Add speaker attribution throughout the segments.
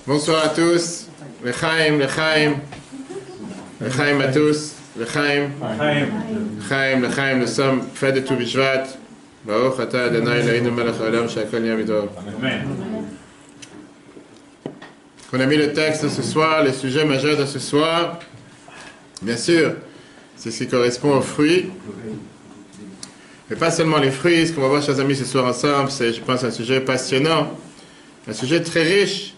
Speaker 1: Bonsoir à tous. L'chaim, l'chaim. L'chaim à tous. L'chaim. L'chaim, l'chaim. Nous sommes fête de Tu Bishvat. Baruch atah Adonai Eloheinu melech haolam she'akol nהיה b'torah. On a mis le texte de ce soir, le sujet majeur de ce soir. Bien sûr, c'est ce qui correspond aux fruits. Mais pas seulement les fruits, ce qu'on va voir, chers amis, ce soir ensemble, c'est, je pense, un sujet passionnant, un sujet très riche,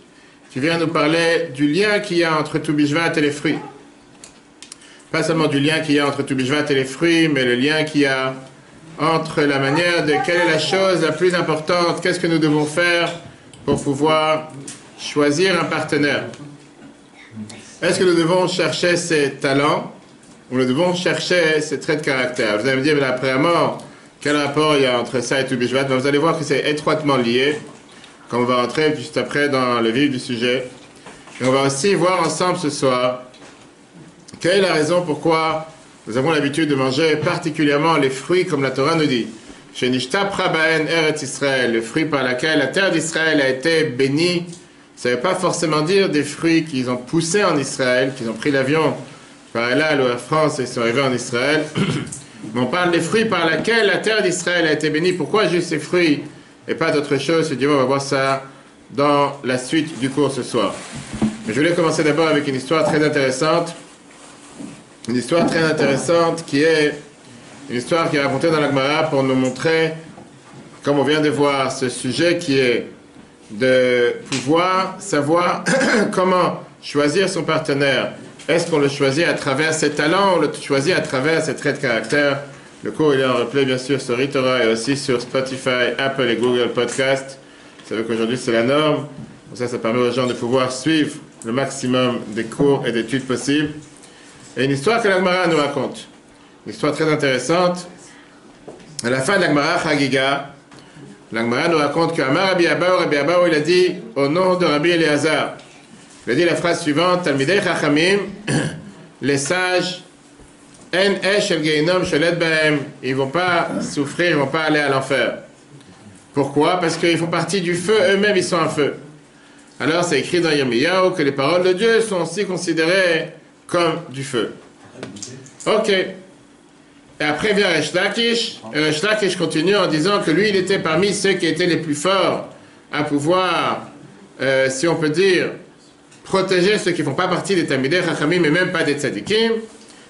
Speaker 1: qui vient nous parler du lien qu'il y a entre Tu Bishvat et les fruits. Pas seulement du lien qu'il y a entre Tu Bishvat et les fruits, mais le lien qu'il y a entre la manière de quelle est la chose la plus importante, qu'est-ce que nous devons faire pour pouvoir choisir un partenaire. Est-ce que nous devons chercher ses talents ou nous devons chercher ses traits de caractère? Vous allez me dire, mais après la mort, quel rapport il y a entre ça et Tu Bishvat? Vous allez voir que c'est étroitement lié, quand on va rentrer juste après dans le vif du sujet. Et on va aussi voir ensemble ce soir quelle est la raison pourquoi nous avons l'habitude de manger particulièrement les fruits comme la Torah nous dit. Chez Nishta Prabaen Eretz Israël, le fruit par lequel la terre d'Israël a été bénie. Ça ne veut pas forcément dire des fruits qu'ils ont poussés en Israël, qu'ils ont pris l'avion par Elal ou Air France et sont arrivés en Israël. Mais on parle des fruits par lesquels la terre d'Israël a été bénie. Pourquoi juste ces fruits et pas d'autre chose? C'est Dieu, on va voir ça dans la suite du cours ce soir. Mais je voulais commencer d'abord avec une histoire très intéressante. Une histoire très intéressante qui est une histoire qui est racontée dans la Gemara pour nous montrer, comme on vient de voir, ce sujet qui est de pouvoir savoir comment choisir son partenaire. Est-ce qu'on le choisit à travers ses talents ou le choisit à travers ses traits de caractère? Le cours il est en replay bien sûr sur eTorah et aussi sur Spotify, Apple et Google Podcast. Vous savez qu'aujourd'hui c'est la norme. Donc ça permet aux gens de pouvoir suivre le maximum des cours et d'études possibles. Et une histoire que la Gemara nous raconte. Une histoire très intéressante. À la fin de la Gemara Chagiga, la Gemara nous raconte qu'Amar Rabbi Abaou, il a dit au nom de Rabbi Eliezer, il a dit la phrase suivante, Talmidei Chachamim, les sages, En Esh El Geinom Sholet Bahem, ils ne vont pas souffrir, ils ne vont pas aller à l'enfer. Pourquoi? Parce qu'ils font partie du feu, eux-mêmes ils sont un feu. Alors c'est écrit dans Yirmiyahu que les paroles de Dieu sont aussi considérées comme du feu. Ok. Et après vient Resh Lakish, et Resh Lakish continue en disant que lui, il était parmi ceux qui étaient les plus forts à pouvoir, si on peut dire, protéger ceux qui ne font pas partie des Talmidei Chachamim et même pas des Tzadikim.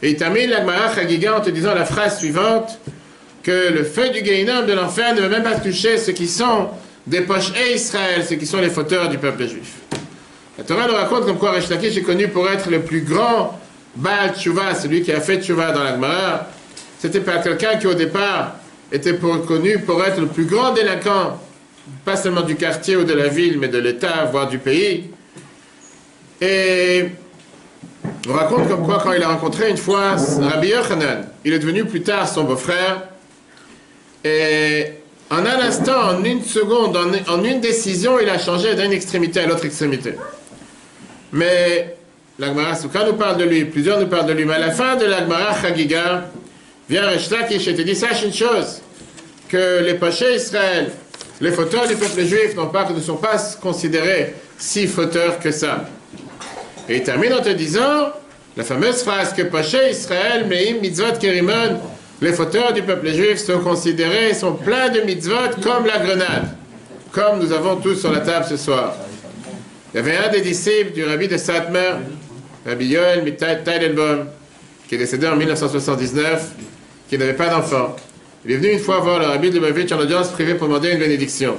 Speaker 1: Et il termine la Gemara Chagiga en te disant la phrase suivante, que le feu du Gehinnom de l'enfer ne veut même pas toucher ceux qui sont des pochés Israël, ceux qui sont les fauteurs du peuple juif. La Torah nous raconte comme quoi Resh Lakish est connu pour être le plus grand Baal Tshuva, celui qui a fait Tshuva dans la Gemara. C'était pas quelqu'un qui au départ était connu pour être le plus grand délinquant, pas seulement du quartier ou de la ville, mais de l'État, voire du pays. Et on raconte comme quoi quand il a rencontré une fois Rabbi Yochanan, il est devenu plus tard son beau-frère. Et en un instant, en une seconde, en une décision, il a changé d'une extrémité à l'autre extrémité. Mais la Gemara Souka nous parle de lui, plusieurs nous parlent de lui, mais à la fin de la Gemara Chagiga, vient Resh Lakish et te dit, sache une chose, que les pochés Israël, les fauteurs du peuple juif ne sont pas considérés si fauteurs que ça. Et il termine en te disant, la fameuse phrase que pochés Israël, meim mitzvot kerimon, les fauteurs du peuple juif sont considérés, sont pleins de mitzvot comme la grenade, comme nous avons tous sur la table ce soir. Il y avait un des disciples du rabbi de Satmer, Rabbi Yoel Teitelbaum, qui est décédé en 1979, qui n'avait pas d'enfant. Il est venu une fois voir le rabbi de Lubavitch en audience privée pour demander une bénédiction.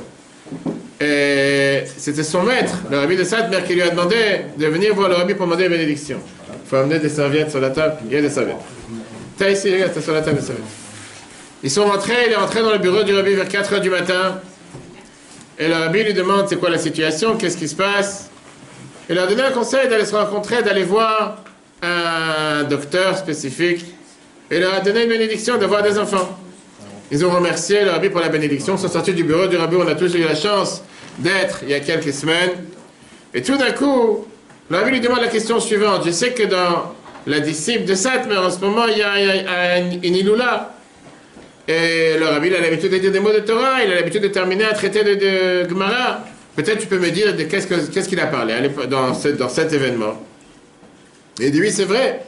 Speaker 1: Et c'était son maître, le rabbi de Satmer, qui lui a demandé de venir voir le rabbi pour demander une bénédiction. Il faut amener des serviettes sur la table. Il y a des serviettes. T'as ici, regarde, t'as sur la table des serviettes. Ils sont rentrés, il est rentré dans le bureau du rabbi vers 4 h du matin. Et le rabbi lui demande c'est quoi la situation, qu'est-ce qui se passe. Il leur a donné un conseil d'aller se rencontrer, d'aller voir un docteur spécifique. Et il leur a donné une bénédiction de voir des enfants. Ils ont remercié le rabbi pour la bénédiction, ils sont sortis du bureau du rabbi, on a tous eu la chance d'être il y a quelques semaines. Et tout d'un coup, le rabbi lui demande la question suivante. Je sais que dans la disciple de Satmer, en ce moment, il y a une iloula. Et le rabbi, il a l'habitude de dire des mots de Torah, il a l'habitude de terminer un traité de Gemara. peut-être tu peux me dire qu'est-ce qu'il a parlé dans cet événement. Et il dit, oui, c'est vrai.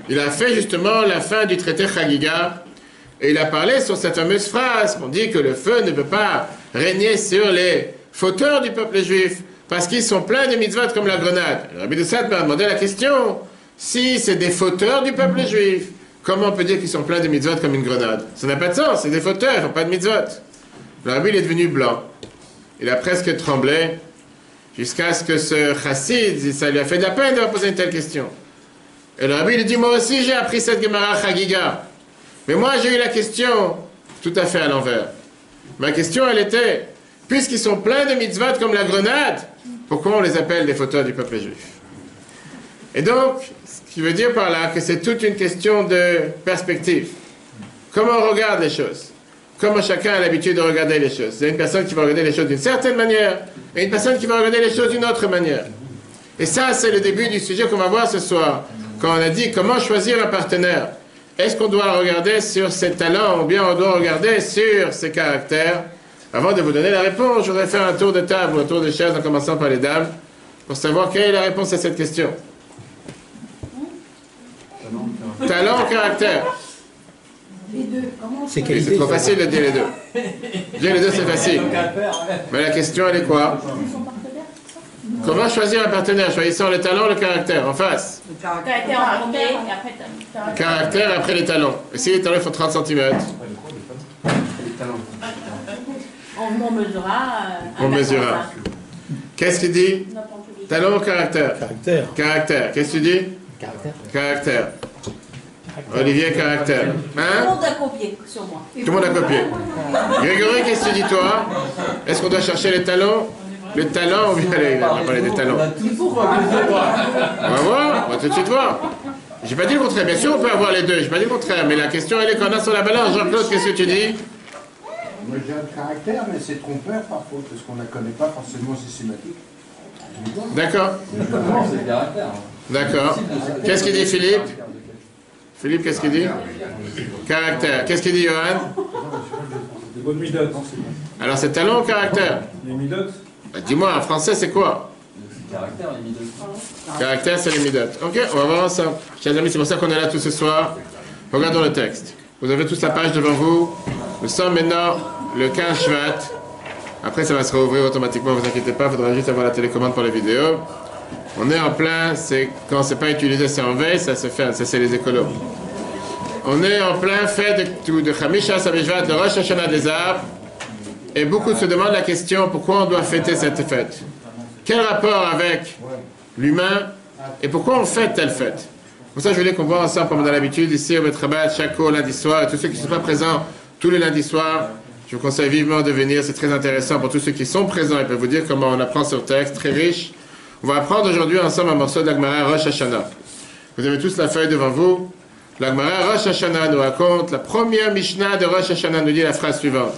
Speaker 1: Il a fait justement la fin du traité Chagiga, et il a parlé sur cette fameuse phrase qu'on dit que le feu ne peut pas régner sur les fauteurs du peuple juif, parce qu'ils sont pleins de mitzvot comme la grenade. Le Rabbi de Sade m'a demandé la question, si c'est des fauteurs du peuple juif, comment on peut dire qu'ils sont pleins de mitzvot comme une grenade? Ça n'a pas de sens, c'est des fauteurs, ils n'ont pas de mitzvot. Le Rabbi il est devenu blanc. Il a presque tremblé, jusqu'à ce que ce chassid, ça lui a fait de la peine de poser une telle question. Et le Rabbi il dit, moi aussi j'ai appris cette Gemara Chagiga. Mais moi j'ai eu la question tout à fait à l'envers. Ma question elle était, puisqu'ils sont pleins de mitzvot comme la grenade, pourquoi on les appelle des fauteurs du peuple juif? Et donc, ce qui veut dire par là que c'est toute une question de perspective. Comment on regarde les choses? Comment chacun a l'habitude de regarder les choses? Il y a une personne qui va regarder les choses d'une certaine manière et une personne qui va regarder les choses d'une autre manière. Et ça, c'est le début du sujet qu'on va voir ce soir. Quand on a dit comment choisir un partenaire. Est-ce qu'on doit regarder sur ses talents ou bien on doit regarder sur ses caractères? Avant de vous donner la réponse, je voudrais faire un tour de table ou un tour de chaise en commençant par les dames pour savoir quelle est la réponse à cette question. Talent ou caractère?
Speaker 2: Les deux.
Speaker 1: C'est trop facile de dire les deux. Dire les deux, c'est facile. Mais la question, elle est quoi? Comment choisir un partenaire? Choisissant le talent ou le caractère? En face.
Speaker 2: Le caractère en premier, et après
Speaker 1: Caractère après les talons. Et si les talons font 30 cm?
Speaker 2: on mesurera.
Speaker 1: On mesurera. Qu'est-ce qu'il dit? Talon ou caractère? Caractère. Qu'est-ce que tu dis? Caractère. Olivier, caractère.
Speaker 2: Tout le monde a copié sur moi.
Speaker 1: Tout le monde a copié. Grégory, qu'est-ce que tu dis toi? Est-ce qu'on doit chercher les talons? Le talent, on va parler des talons. On va voir, on va tout de suite voir. J'ai pas dit le contraire, bien sûr on peut avoir les deux, j'ai pas dit le contraire, mais la question elle est qu'on a sur la balance. Jean-Claude, qu'est-ce que tu dis?
Speaker 3: Moi j'ai un caractère, mais c'est trompeur parfois, parce qu'on ne la connaît pas forcément systématique.
Speaker 1: D'accord. D'accord. Qu'est-ce qu'il dit Philippe? Philippe, qu'est-ce qu'il dit? Caractère. Qu'est-ce qu'il dit Johan?
Speaker 4: Des bonnes midotes.
Speaker 1: Alors c'est talent ou caractère?
Speaker 4: Les midotes?
Speaker 1: Bah, dis-moi, en français c'est quoi?
Speaker 5: Caractère, les midotes.
Speaker 1: Caractère, c'est les midotes. Ok, on va voir ensemble. Chers amis, c'est pour ça qu'on est là tout ce soir. Regardons le texte. Vous avez tous la page devant vous. Nous sommes maintenant le 15 Shvat. Après, ça va se rouvrir automatiquement, ne vous inquiétez pas. Il faudra juste avoir la télécommande pour les vidéos. On est en plein, c'est quand c'est pas utilisé, c'est en veille, ça se fait, ça c'est les écolos. On est en plein fait de Chamisha Samishvat, de Rosh Hashanah des arbres. Et beaucoup se demandent la question, pourquoi on doit fêter cette fête? Quel rapport avec l'humain et pourquoi on fête telle fête? Pour ça, je voulais qu'on voit ensemble, comme on a l'habitude, ici au Betrabat, chaque lundi soir, et tous ceux qui ne sont pas présents tous les lundis soirs, je vous conseille vivement de venir, c'est très intéressant pour tous ceux qui sont présents, ils peuvent vous dire comment on apprend ce texte, très riche. On va apprendre aujourd'hui ensemble un morceau de l'Agmara Rosh Hashanah. Vous avez tous la feuille devant vous. L'Agmara Rosh Hashanah nous raconte, la première Mishnah de Rosh Hashanah nous dit la phrase suivante.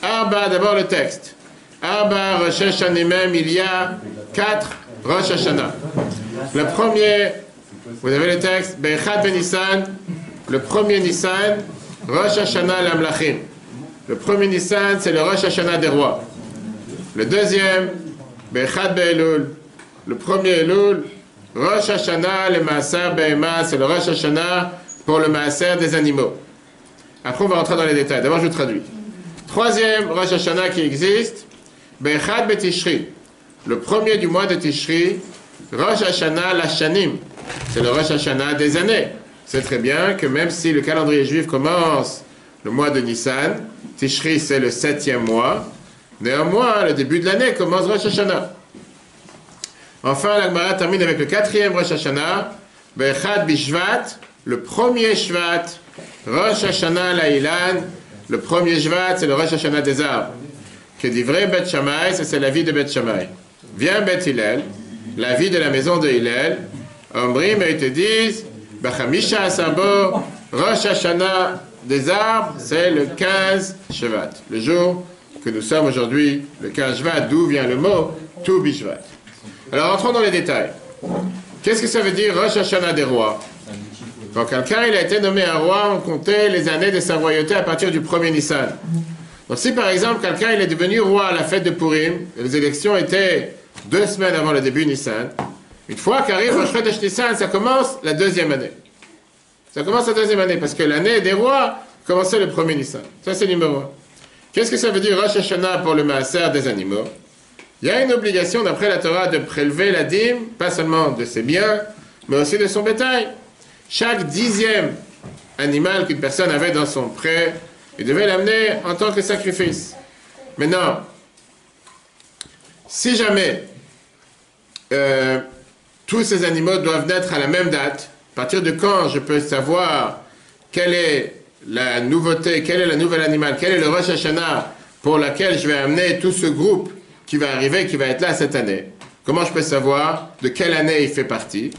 Speaker 1: Arba, d'abord le texte. Arba Rosh Hashanah même, il y a 4 Rosh Hashanah. Le premier, vous avez le texte, Bechad Ben Nissan, le premier Nissan, Rosh Hashanah l'Amlachim. Le premier Nissan, c'est le Rosh Hashanah des rois. Le deuxième, Bechad Be'elul, le premier Elul, Rosh Hashanah, le Maaser Be'ema, c'est le Rosh Hashanah pour le Maaser des animaux. Après, on va rentrer dans les détails. D'abord, je vous traduis. Troisième Rosh Hashanah qui existe, Bechad Betishri, le premier du mois de Tishri, Rosh Hashanah l'Ashanim, c'est le Rosh Hashanah des années. C'est très bien que même si le calendrier juif commence le mois de Nissan, Tishri c'est le 7e mois, néanmoins, le début de l'année commence Rosh Hashanah. Enfin, la Gemara termine avec le 4e Rosh Hashanah, Bechad Bishvat, le premier Shvat, Rosh Hashanah La'ilan, le premier Shvat, c'est le Rosh Hashanah des arbres. Que dit vrai Bet Shammai, c'est la vie de Bet Shammai. Vient Bet Hillel, la vie de la maison de Hillel, Omrim, et ils te disent, Bachamisha Asabo, Rosh Hashanah des arbres, c'est le 15 Shvat, le jour que nous sommes aujourd'hui, le 15 Shvat, d'où vient le mot Tu Bishvat. Alors, entrons dans les détails. Qu'est-ce que ça veut dire Rosh Hashanah des rois? Quand quelqu'un il a été nommé un roi, on comptait les années de sa royauté à partir du premier Nissan. Donc si par exemple quelqu'un il est devenu roi à la fête de Purim, et les élections étaient 2 semaines avant le début Nissan, une fois qu'arrive Rosh Chodesh Nissan, ça commence la 2e année. Ça commence la 2e année, parce que l'année des rois commençait le 1er Nissan. Ça c'est numéro 1. Qu'est-ce que ça veut dire Rosh Hashanah pour le maaser des animaux? Il y a une obligation d'après la Torah de prélever la dîme, pas seulement de ses biens, mais aussi de son bétail. Chaque 10e animal qu'une personne avait dans son pré, il devait l'amener en tant que sacrifice. Maintenant, si jamais tous ces animaux doivent naître à la même date, à partir de quand je peux savoir quelle est la nouveauté, quel est le nouvel animal, quel est le Rosh Hashanah pour lequel je vais amener tout ce groupe qui va arriver, qui va être là cette année? Comment je peux savoir de quelle année il fait partie?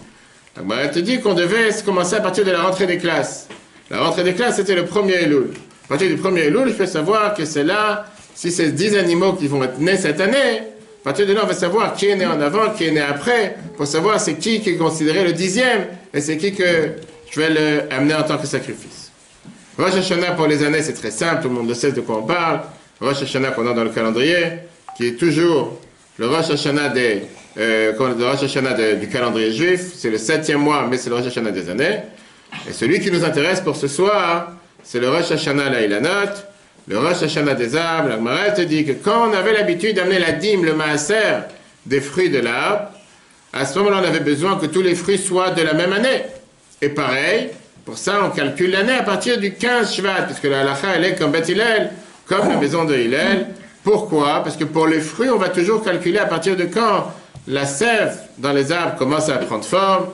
Speaker 1: Donc, elle te dit qu'on devait commencer à partir de la rentrée des classes. La rentrée des classes, c'était le 1er Elul. À partir du 1er Elul, je peux savoir que c'est là, si c'est 10 animaux qui vont être nés cette année, à partir de là, on va savoir qui est né en avant, qui est né après, pour savoir c'est qui est considéré le 10e, et c'est qui que je vais amener en tant que sacrifice. Rosh Hashanah pour les années, c'est très simple, tout le monde sait de quoi on parle. Rosh Hashanah qu'on a dans le calendrier, qui est toujours le Rosh Hashanah du calendrier juif, c'est le 7e mois, mais c'est le Rosh Hashanah des années. Et celui qui nous intéresse pour ce soir, c'est le Rosh Hashanah l'Ilanot, le Rosh Hashanah des arbres. La Gemara te dit que quand on avait l'habitude d'amener la dîme, le maaser des fruits de l'arbre, à ce moment-là, on avait besoin que tous les fruits soient de la même année. Et pareil, pour ça, on calcule l'année à partir du 15 Shvat, puisque la halacha, elle est comme Beth Hillel, comme la maison de Hillel. Pourquoi? Parce que pour les fruits, on va toujours calculer à partir de quand la sève dans les arbres commence à prendre forme,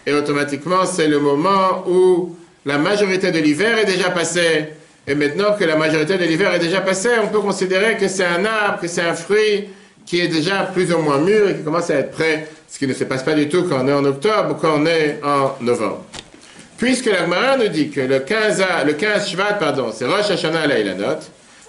Speaker 1: et automatiquement, c'est le moment où la majorité de l'hiver est déjà passée. Et maintenant que la majorité de l'hiver est déjà passée, on peut considérer que c'est un arbre, que c'est un fruit qui est déjà plus ou moins mûr et qui commence à être prêt, ce qui ne se passe pas du tout quand on est en octobre ou quand on est en novembre. Puisque la Gemara nous dit que le 15 Shvat, c'est Rosh Hashanah l'Ilanot.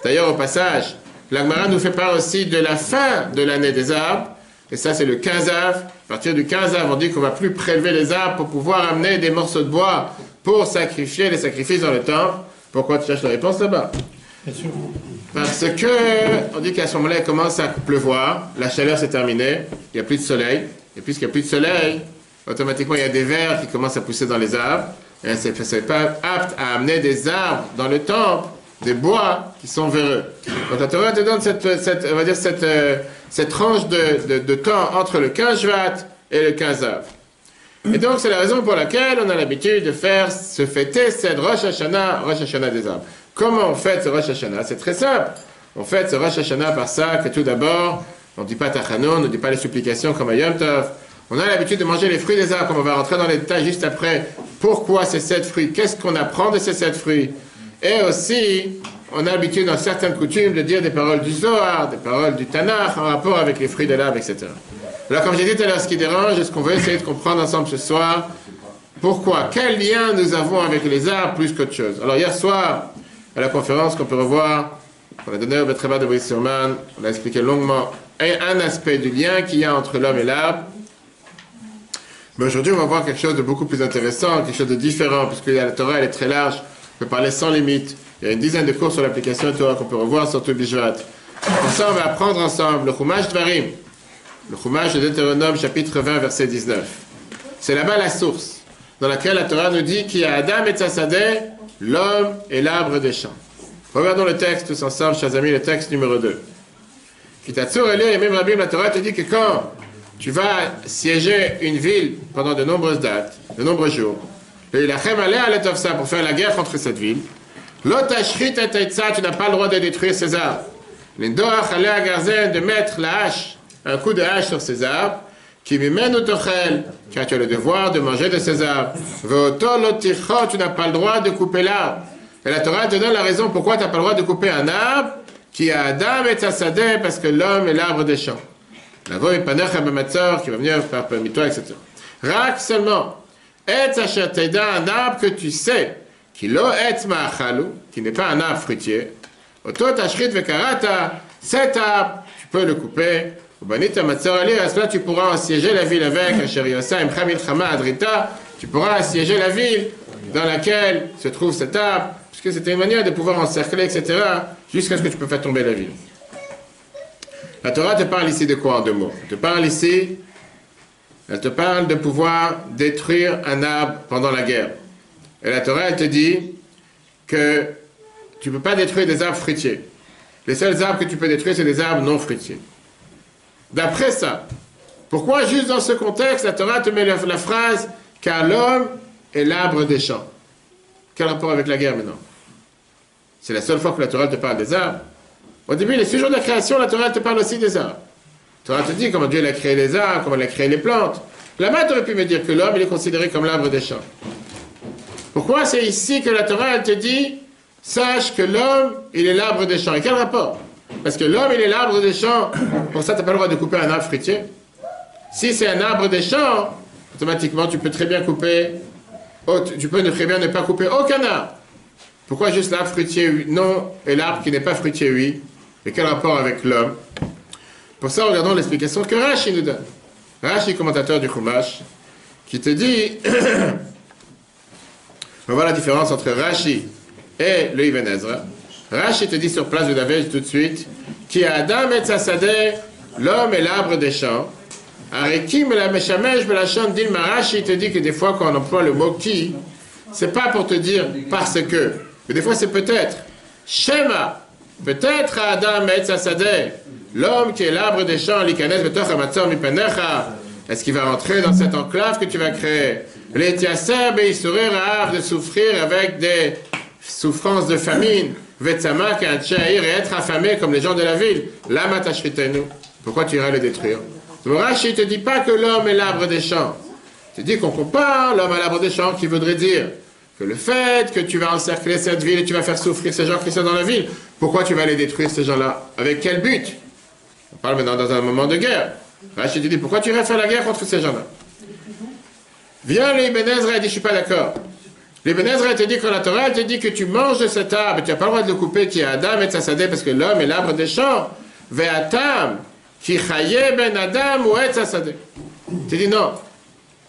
Speaker 1: D'ailleurs, au passage, la Gemara nous fait part aussi de la fin de l'année des arbres. Et ça, c'est le 15 Av. À partir du 15 Av, on dit qu'on ne va plus prélever les arbres pour pouvoir amener des morceaux de bois pour sacrifier les sacrifices dans le temple. Pourquoi tu cherches la réponse là-bas? Parce que, on dit qu'à ce moment-là, il commence à pleuvoir, la chaleur s'est terminée, il n'y a plus de soleil. Et puisqu'il n'y a plus de soleil, automatiquement, il y a des vers qui commencent à pousser dans les arbres. Et ce n'est pas apte à amener des arbres dans le temple, des bois qui sont véreux. Donc la Torah te donne cette tranche de temps entre le 15 Shvat et le 15 Av. Et donc c'est la raison pour laquelle on a l'habitude de se fêter cette Rosh Hashanah des arbres. Comment on fête ce Rosh Hashanah? C'est très simple. On fête ce Rosh Hashanah par ça que tout d'abord, on ne dit pas Tachanon, on ne dit pas les supplications comme à Yom Tov. On a l'habitude de manger les fruits des arbres, comme on va rentrer dans les détails juste après. Pourquoi ces 7 fruits? Qu'est-ce qu'on apprend de ces 7 fruits? Et aussi, on a l'habitude dans certaines coutumes de dire des paroles du Zohar, des paroles du Tanakh en rapport avec les fruits de l'arbre, etc. Alors, comme j'ai dit tout à l'heure, ce qui dérange, ce qu'on veut essayer de comprendre ensemble ce soir, pourquoi? Quel lien nous avons avec les arbres plus qu'autre chose? Alors, hier soir, à la conférence qu'on peut revoir, on a donné au Betreba de Brissurman, on a expliqué longuement un aspect du lien qu'il y a entre l'homme et l'arbre. Mais aujourd'hui, on va voir quelque chose de beaucoup plus intéressant, quelque chose de différent, puisque la Torah, elle est très large, on peut parler sans limite. Il y a une dizaine de cours sur l'application de Torah qu'on peut revoir sur tout Bishvat. Pour ça, on va apprendre ensemble le Chumash Dvarim, le Chumash de Deutéronome, chapitre 20, verset 19. C'est là-bas la source, dans laquelle la Torah nous dit qu'il y a Adam et Tzassadeh, l'homme et l'arbre des champs. Regardons le texte tous ensemble, chers amis, le texte numéro 2. Kitatsur Elé et même Rabbi, la Torah te dit que quand tu vas siéger une ville pendant de nombreuses dates, de nombreux jours, et la pour faire la guerre contre cette ville, tu n'as pas le droit de détruire ces arbres. De mettre la hache, un coup de hache sur ces arbres, qui m'amène au tochel, car tu as le devoir de manger de ces arbres. Tu n'as pas le droit de couper l'arbre. Et la Torah te donne la raison pourquoi tu n'as pas le droit de couper un arbre qui a Adam et Tzassadeh, parce que l'homme est l'arbre des champs. La voix est panecha b'matzor, qui va venir faire parmi toi, etc. Rak seulement, et un arbre que tu sais, qui lo et ma'achalu, qui n'est pas un arbre fruitier. Oto tashrit vekarata, cet arbre, tu peux le couper. Ubanita matzor ali, à cela tu pourras assiéger la ville avec, asher yosa imcha milchama adrita, tu pourras assiéger la ville dans laquelle se trouve cet arbre, Puisque c'était une manière de pouvoir encercler, etc., jusqu'à ce que tu peux faire tomber la ville. La Torah te parle ici de quoi en 2 mots? Elle te parle de pouvoir détruire un arbre pendant la guerre. Et la Torah, elle te dit que tu ne peux pas détruire des arbres fruitiers. Les seuls arbres que tu peux détruire, c'est des arbres non fruitiers. D'après ça, pourquoi juste dans ce contexte, la Torah te met la phrase « car l'homme est l'arbre des champs ». Quel rapport avec la guerre maintenant? C'est la seule fois que la Torah te parle des arbres. Au début, les 6 jours de la création, la Torah te parle aussi des arbres. La Torah te dit comment Dieu il a créé les arbres, comment il a créé les plantes. Là-bas, tu aurais pu me dire que l'homme, il est considéré comme l'arbre des champs. Pourquoi c'est ici que la Torah, elle te dit « sache que l'homme, il est l'arbre des champs ». Et quel rapport? Parce que l'homme, il est l'arbre des champs. Pour ça, tu n'as pas le droit de couper un arbre fruitier. Si c'est un arbre des champs, automatiquement, tu peux très bien couper, tu peux très bien ne pas couper aucun arbre. Pourquoi juste l'arbre fruitier non et l'arbre qui n'est pas fruitier oui? Et quel rapport avec l'homme? Pour ça, regardons l'explication que Rashi nous donne. Rashi, commentateur du Chumash, qui te dit, on voit la différence entre Rashi et le Ibn Ezra. Rashi te dit sur place de David tout de suite, qui a Adam et Tzasadeh, l'homme est l'arbre des champs. Arekim la Meshamesh Belachon Dilma. Rashi te dit que des fois quand on emploie le mot qui, c'est pas pour te dire parce que, mais des fois c'est peut-être. Shema, peut-être à Adam et Tzasadeh, l'homme qui est l'arbre des champs, l'ikanes betoch hamatzor mipanecha, est-ce qu'il va rentrer dans cette enclave que tu vas créer? L'etiaser beisourer ra'av, de souffrir avec des souffrances de famine, vetsama ka'atchaïr, et être affamé comme les gens de la ville. Lama tashritenu, pourquoi tu iras le détruire? Le Rashi ne te dit pas que l'homme est l'arbre des champs. Il te dit qu'on compare l'homme à l'arbre des champs, qui voudrait dire que le fait que tu vas encercler cette ville et tu vas faire souffrir ces gens qui sont dans la ville, pourquoi tu vas les détruire ces gens-là? Avec quel but? On parle maintenant dans un moment de guerre. Rashi te dit pourquoi tu irais faire la guerre contre ces gens-là? Viens l'Ibn Ezra et dit je suis pas d'accord. L'Ibn Ezra te dit que la Torah te dit que tu manges de cet arbre, tu n'as pas le droit de le couper qui est Adam et Tzasadeh parce que l'homme est l'arbre des champs. Ve'atam qui chaye ben Adam ou et Tzasadeh. Tu dis non.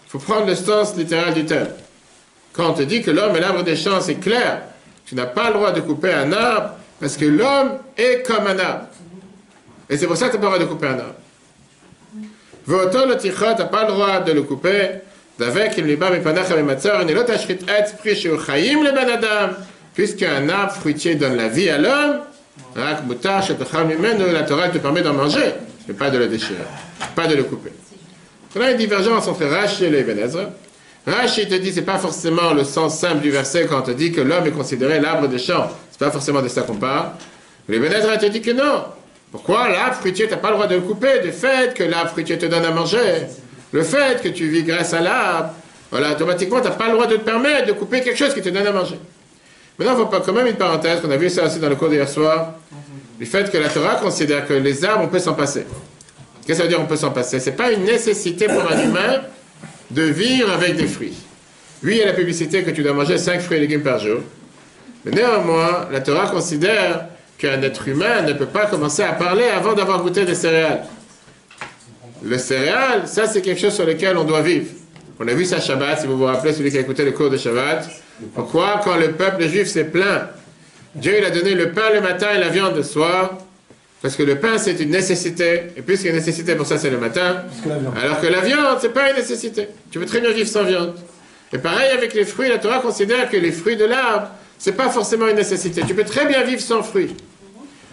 Speaker 1: Il faut prendre le sens littéral du terme. Quand on te dit que l'homme est l'arbre des champs, c'est clair. Tu n'as pas le droit de couper un arbre parce que l'homme est comme un arbre. Et c'est pour ça que tu n'as pas le droit de couper un arbre. Voto le tichot, tu n'as pas le droit de le couper. D'avec il liba mipanach mimatzor, ne lot ashrit etz pri sheu chayim le ben Adam. Puisqu'un arbre fruitier donne la vie à l'homme, rak mutar shetachal mimenu, la Torah te permet d'en manger, mais pas de le déchirer, pas de le couper. On a une divergence entre Rashi et l'Ibn Ezra. Rashi te dit c'est pas forcément le sens simple du verset quand on te dit que l'homme est considéré l'arbre des champs. C'est pas forcément de ça qu'on parle. L'Ibn Ezra te dit que non. Pourquoi l'arbre fruitier, tu n'as pas le droit de le couper du fait que l'arbre fruitier te donne à manger? Le fait que tu vis grâce à l'arbre, voilà, automatiquement, tu n'as pas le droit de te permettre de couper quelque chose qui te donne à manger. Maintenant, il faut pas quand même une parenthèse, on a vu ça aussi dans le cours d'hier soir, du fait que la Torah considère que les arbres, on peut s'en passer. Qu'est-ce que ça veut dire on peut s'en passer? Ce n'est pas une nécessité pour un humain de vivre avec des fruits. Oui, il y a la publicité que tu dois manger 5 fruits et légumes par jour. Mais néanmoins, la Torah considère qu'un être humain ne peut pas commencer à parler avant d'avoir goûté des céréales. Le céréal, ça c'est quelque chose sur lequel on doit vivre. On a vu ça Shabbat, si vous vous rappelez, celui qui a écouté le cours de Shabbat. Pourquoi, quand le peuple juif s'est plaint, Dieu il a donné le pain le matin et la viande le soir? Parce que le pain c'est une nécessité, et puisqu'il y a une nécessité pour ça c'est le matin, alors que la viande c'est pas une nécessité. Tu veux très bien vivre sans viande. Et pareil avec les fruits, la Torah considère que les fruits de l'arbre, c'est pas forcément une nécessité. Tu peux très bien vivre sans fruits.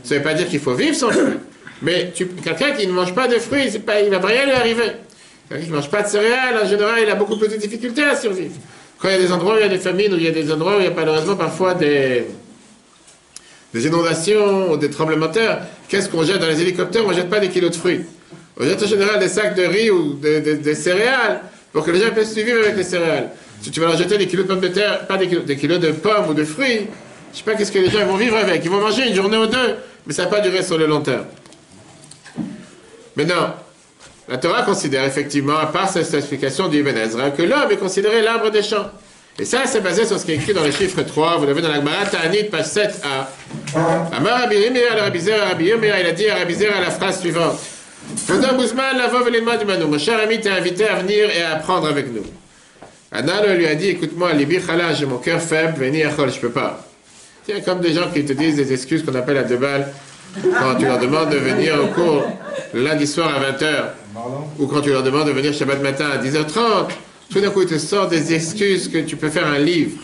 Speaker 1: Ça ne veut pas dire qu'il faut vivre sans fruits. Mais quelqu'un qui ne mange pas de fruits, il ne va rien lui arriver. Quelqu'un qui ne mange pas de céréales, en général, il a beaucoup plus de difficultés à survivre. Quand il y a des endroits où il y a des famines, ou il y a des endroits où il y a malheureusement parfois des inondations ou des tremblements de terre, qu'est-ce qu'on jette dans les hélicoptères? On ne jette pas des kilos de fruits. On jette en général des sacs de riz ou des céréales pour que les gens puissent vivre avec les céréales. Si tu vas leur jeter des kilos de pommes de terre, pas des kilos de pommes ou de fruits, je ne sais pas qu'est-ce que les gens vont vivre avec. Ils vont manger une journée ou deux, mais ça ne va pas durer sur le long terme. Mais non, la Torah considère effectivement, à part cette explication d'Ibn Ezra, que l'homme est considéré l'arbre des champs. Et ça, c'est basé sur ce qui est écrit dans le chiffre 3, vous l'avez dans la Gemara Ta'anit, page 7a. Amar Rabbi Yirmiyah, Rabbi Yirmiyah, il a dit à Rabbi Zera la phrase suivante. Fodom Bouzman, la veuve et les mains du Manou. Mon cher ami t'a invité à venir et à apprendre avec nous. Anna lui a dit, écoute-moi, Libi Khala, j'ai mon cœur faible, veni achol, je peux pas. Tiens, comme des gens qui te disent des excuses qu'on appelle à deux balles quand tu leur demandes de venir au cours le lundi soir à 20h ou quand tu leur demandes de venir Shabbat matin à 10h30. Tout d'un coup, ils te sortent des excuses que tu peux faire un livre.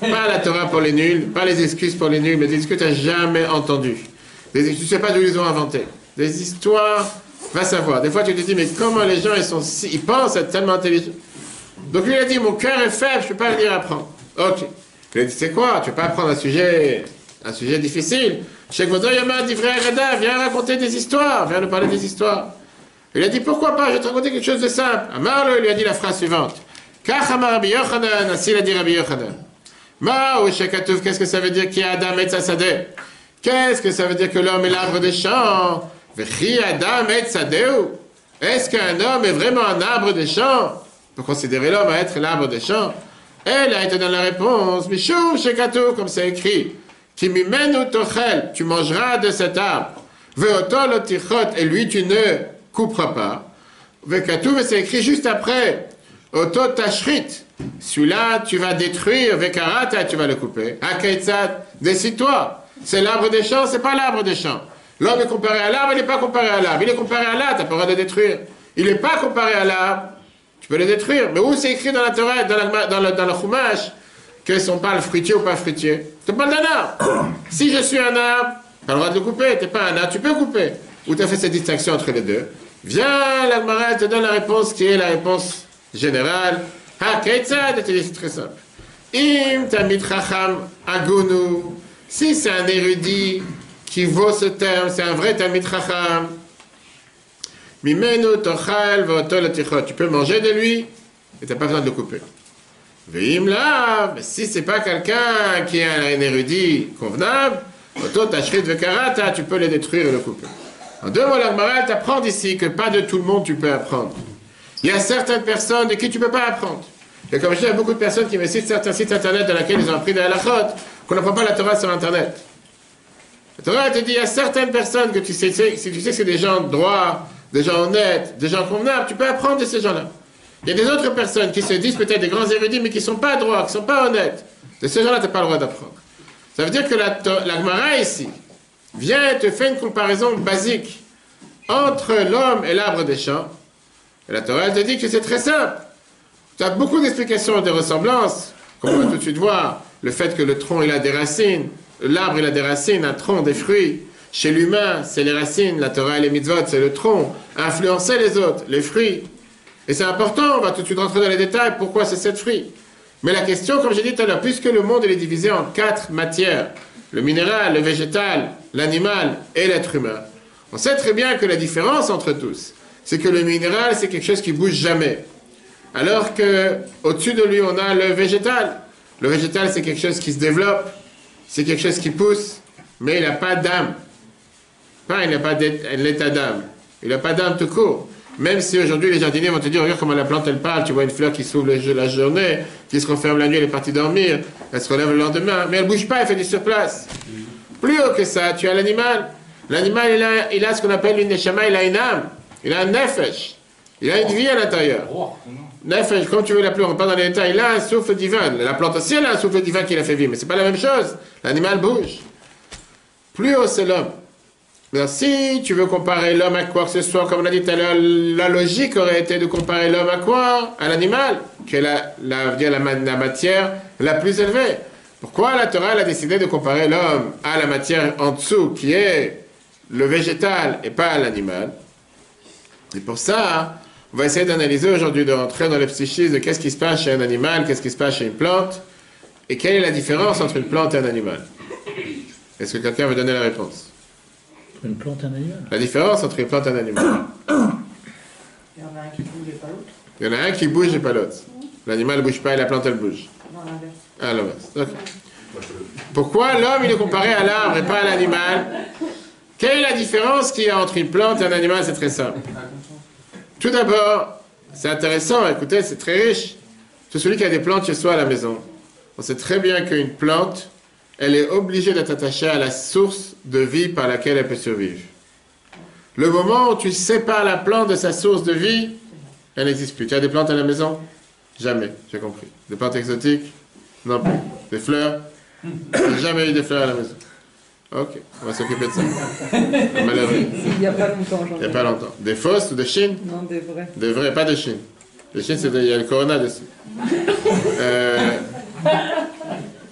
Speaker 1: Pas la Torah pour les nuls, pas les excuses pour les nuls, mais des excuses que tu n'as jamais entendues. Des excuses, tu ne sais pas d'où ils ont inventé. Des histoires, va savoir. Des fois, tu te dis, mais comment les gens, ils pensent être tellement intelligents. Donc lui, il a dit, mon cœur est faible, je ne peux pas venir apprendre. Ok. Il a dit, c'est quoi? Tu ne peux pas apprendre un sujet difficile. Cheikh Vodo Yama dit, frère Agada, viens raconter des histoires, viens nous parler des histoires. Il a dit, pourquoi pas, je vais te raconter quelque chose de simple. Amar lui a dit la phrase suivante. Kach Amar Rabbi Yochanan, ainsi il a dit Rabbi Yochanan. Ma ou Shekatouf, qu'est-ce que ça veut dire qui a Adam et Tzadeh? Qu'est-ce que ça veut dire que l'homme est l'arbre des champs? Vechi Adam et Tzadeh. Est-ce qu'un homme est vraiment un arbre des champs? Pour considérer l'homme à être l'arbre des champs. Elle a été dans la réponse. Mishou Shekatouf, comme c'est écrit. Qui mimenu tochel, tu mangeras de cet arbre. Veoto lotichot, et lui tu ne couperas pas. Vekatouf, c'est écrit juste après. Oto tashrit, celui-là tu vas détruire. Vekarata, tu vas le couper. Hakeitzad, décide-toi. C'est l'arbre des champs, c'est pas l'arbre des champs. L'homme est comparé à l'arbre, il n'est pas comparé à l'arbre. Il est comparé à l'arbre, tu n'as pas le droit de le détruire. Il n'est pas comparé à l'arbre, tu peux le détruire. Mais où c'est écrit dans la Torah, dans le Chumash, que sont pas le fruitier ou pas fruitier? Tu parles d'un arbre. Si je suis un arbre, tu as le droit de le couper. Tu n'es pas un arbre, tu peux couper. Où tu as fait cette distinction entre les deux? Viens, la Gemara te donne la réponse qui est la réponse générale. Ha, Keitzad, c'est très simple. Im tamid chacham agunu. Si c'est un érudit qui vaut ce terme, c'est un vrai tamid chacham. Mimenu tochal v'oto letichot. Tu peux manger de lui et tu n'as pas besoin de le couper. Veim là, mais si c'est pas quelqu'un qui est un érudit convenable, oto tashrit vekarata, tu peux le détruire et le couper. En deux mots, la Gemara t'apprend ici que pas de tout le monde tu peux apprendre. Il y a certaines personnes de qui tu ne peux pas apprendre. Et comme je dis, il y a beaucoup de personnes qui me citent certains sites internet dans lesquels ils ont appris des halachot, qu'on n'apprend pas la Torah sur internet. La Torah te dit, il y a certaines personnes que tu sais, si tu sais que c'est des gens droits, des gens honnêtes, des gens convenables, tu peux apprendre de ces gens-là. Il y a des autres personnes qui se disent peut-être des grands érudits, mais qui ne sont pas droits, qui ne sont pas honnêtes. De ces gens-là, tu n'as pas le droit d'apprendre. Ça veut dire que la Gemara ici vient et te fait une comparaison basique entre l'homme et l'arbre des champs. Et la Torah te dit que c'est très simple. Tu as beaucoup d'explications et de ressemblances, comme on va tout de suite voir. Le fait que le tronc il a des racines, l'arbre il a des racines, un tronc, des fruits. Chez l'humain, c'est les racines, la Torah et les mitzvot, c'est le tronc. Influencer les autres, les fruits. Et c'est important, on va tout de suite rentrer dans les détails, pourquoi c'est 7 fruits. Mais la question, comme j'ai dit tout à l'heure, puisque le monde il est divisé en 4 matières, le minéral, le végétal, l'animal et l'être humain, on sait très bien que la différence entre tous, c'est que le minéral, c'est quelque chose qui bouge jamais. Alors qu'au-dessus de lui, on a le végétal. Le végétal, c'est quelque chose qui se développe, c'est quelque chose qui pousse, mais il n'a pas d'âme. Il n'a pas l'état d'âme. Il n'a pas d'âme tout court. Même si aujourd'hui les jardiniers vont te dire, regarde comment la plante elle parle, tu vois une fleur qui s'ouvre la journée, qui se referme la nuit, elle est partie dormir, elle se relève le lendemain, mais elle ne bouge pas, elle fait du surplace. Plus haut que ça, tu as l'animal. L'animal, il a ce qu'on appelle une neshama, il a une âme, il a un nefesh, il a une vie à l'intérieur. Nefesh, comme tu veux l'appeler, on ne va pas dans les détails, il a un souffle divin. La plante aussi, elle a un souffle divin qui l'a fait vivre, mais ce n'est pas la même chose. L'animal bouge. Plus haut, c'est l'homme. Mais si tu veux comparer l'homme à quoi que ce soit, comme on a dit tout à l'heure, la logique aurait été de comparer l'homme à quoi? À l'animal, qui est la matière la plus élevée. Pourquoi la Torah a décidé de comparer l'homme à la matière en dessous, qui est le végétal et pas l'animal? Et pour ça, on va essayer d'analyser aujourd'hui, de rentrer dans le psychisme de qu'est-ce qui se passe chez un animal, qu'est-ce qui se passe chez une plante, et quelle est la différence entre une plante et un animal. Est-ce que quelqu'un veut donner la réponse?
Speaker 6: Une plante et un animal.
Speaker 1: La différence entre une plante et un animal.
Speaker 2: Il y en a un qui bouge et pas l'autre.
Speaker 1: Il y en a un qui bouge et pas l'autre. L'animal ne bouge pas et la plante elle bouge.
Speaker 2: Non, l'inverse.
Speaker 1: Ah, l'inverse. Okay. Pourquoi l'homme il est comparé à l'arbre et pas à l'animal? Quelle est la différence qu'il y a entre une plante et un animal? C'est très simple. Tout d'abord, c'est intéressant, écoutez, c'est très riche. Tout celui qui a des plantes chez soi à la maison, on sait très bien qu'une plante, elle est obligée d'être attachée à la source de vie par laquelle elle peut survivre. Le moment où tu sépares la plante de sa source de vie, elle n'existe plus. Tu as des plantes à la maison? Jamais, j'ai compris. Des plantes exotiques? Non plus. Des fleurs? J'ai jamais eu de fleurs à la maison. Ok, on va s'occuper de ça. Malheureux.
Speaker 2: Il n'y a pas longtemps,
Speaker 1: Il n'y a pas longtemps. Des fausses ou de Chine?
Speaker 2: Non, des vrais.
Speaker 1: Des vrais, pas de Chine. De Chine, il y a le corona dessus.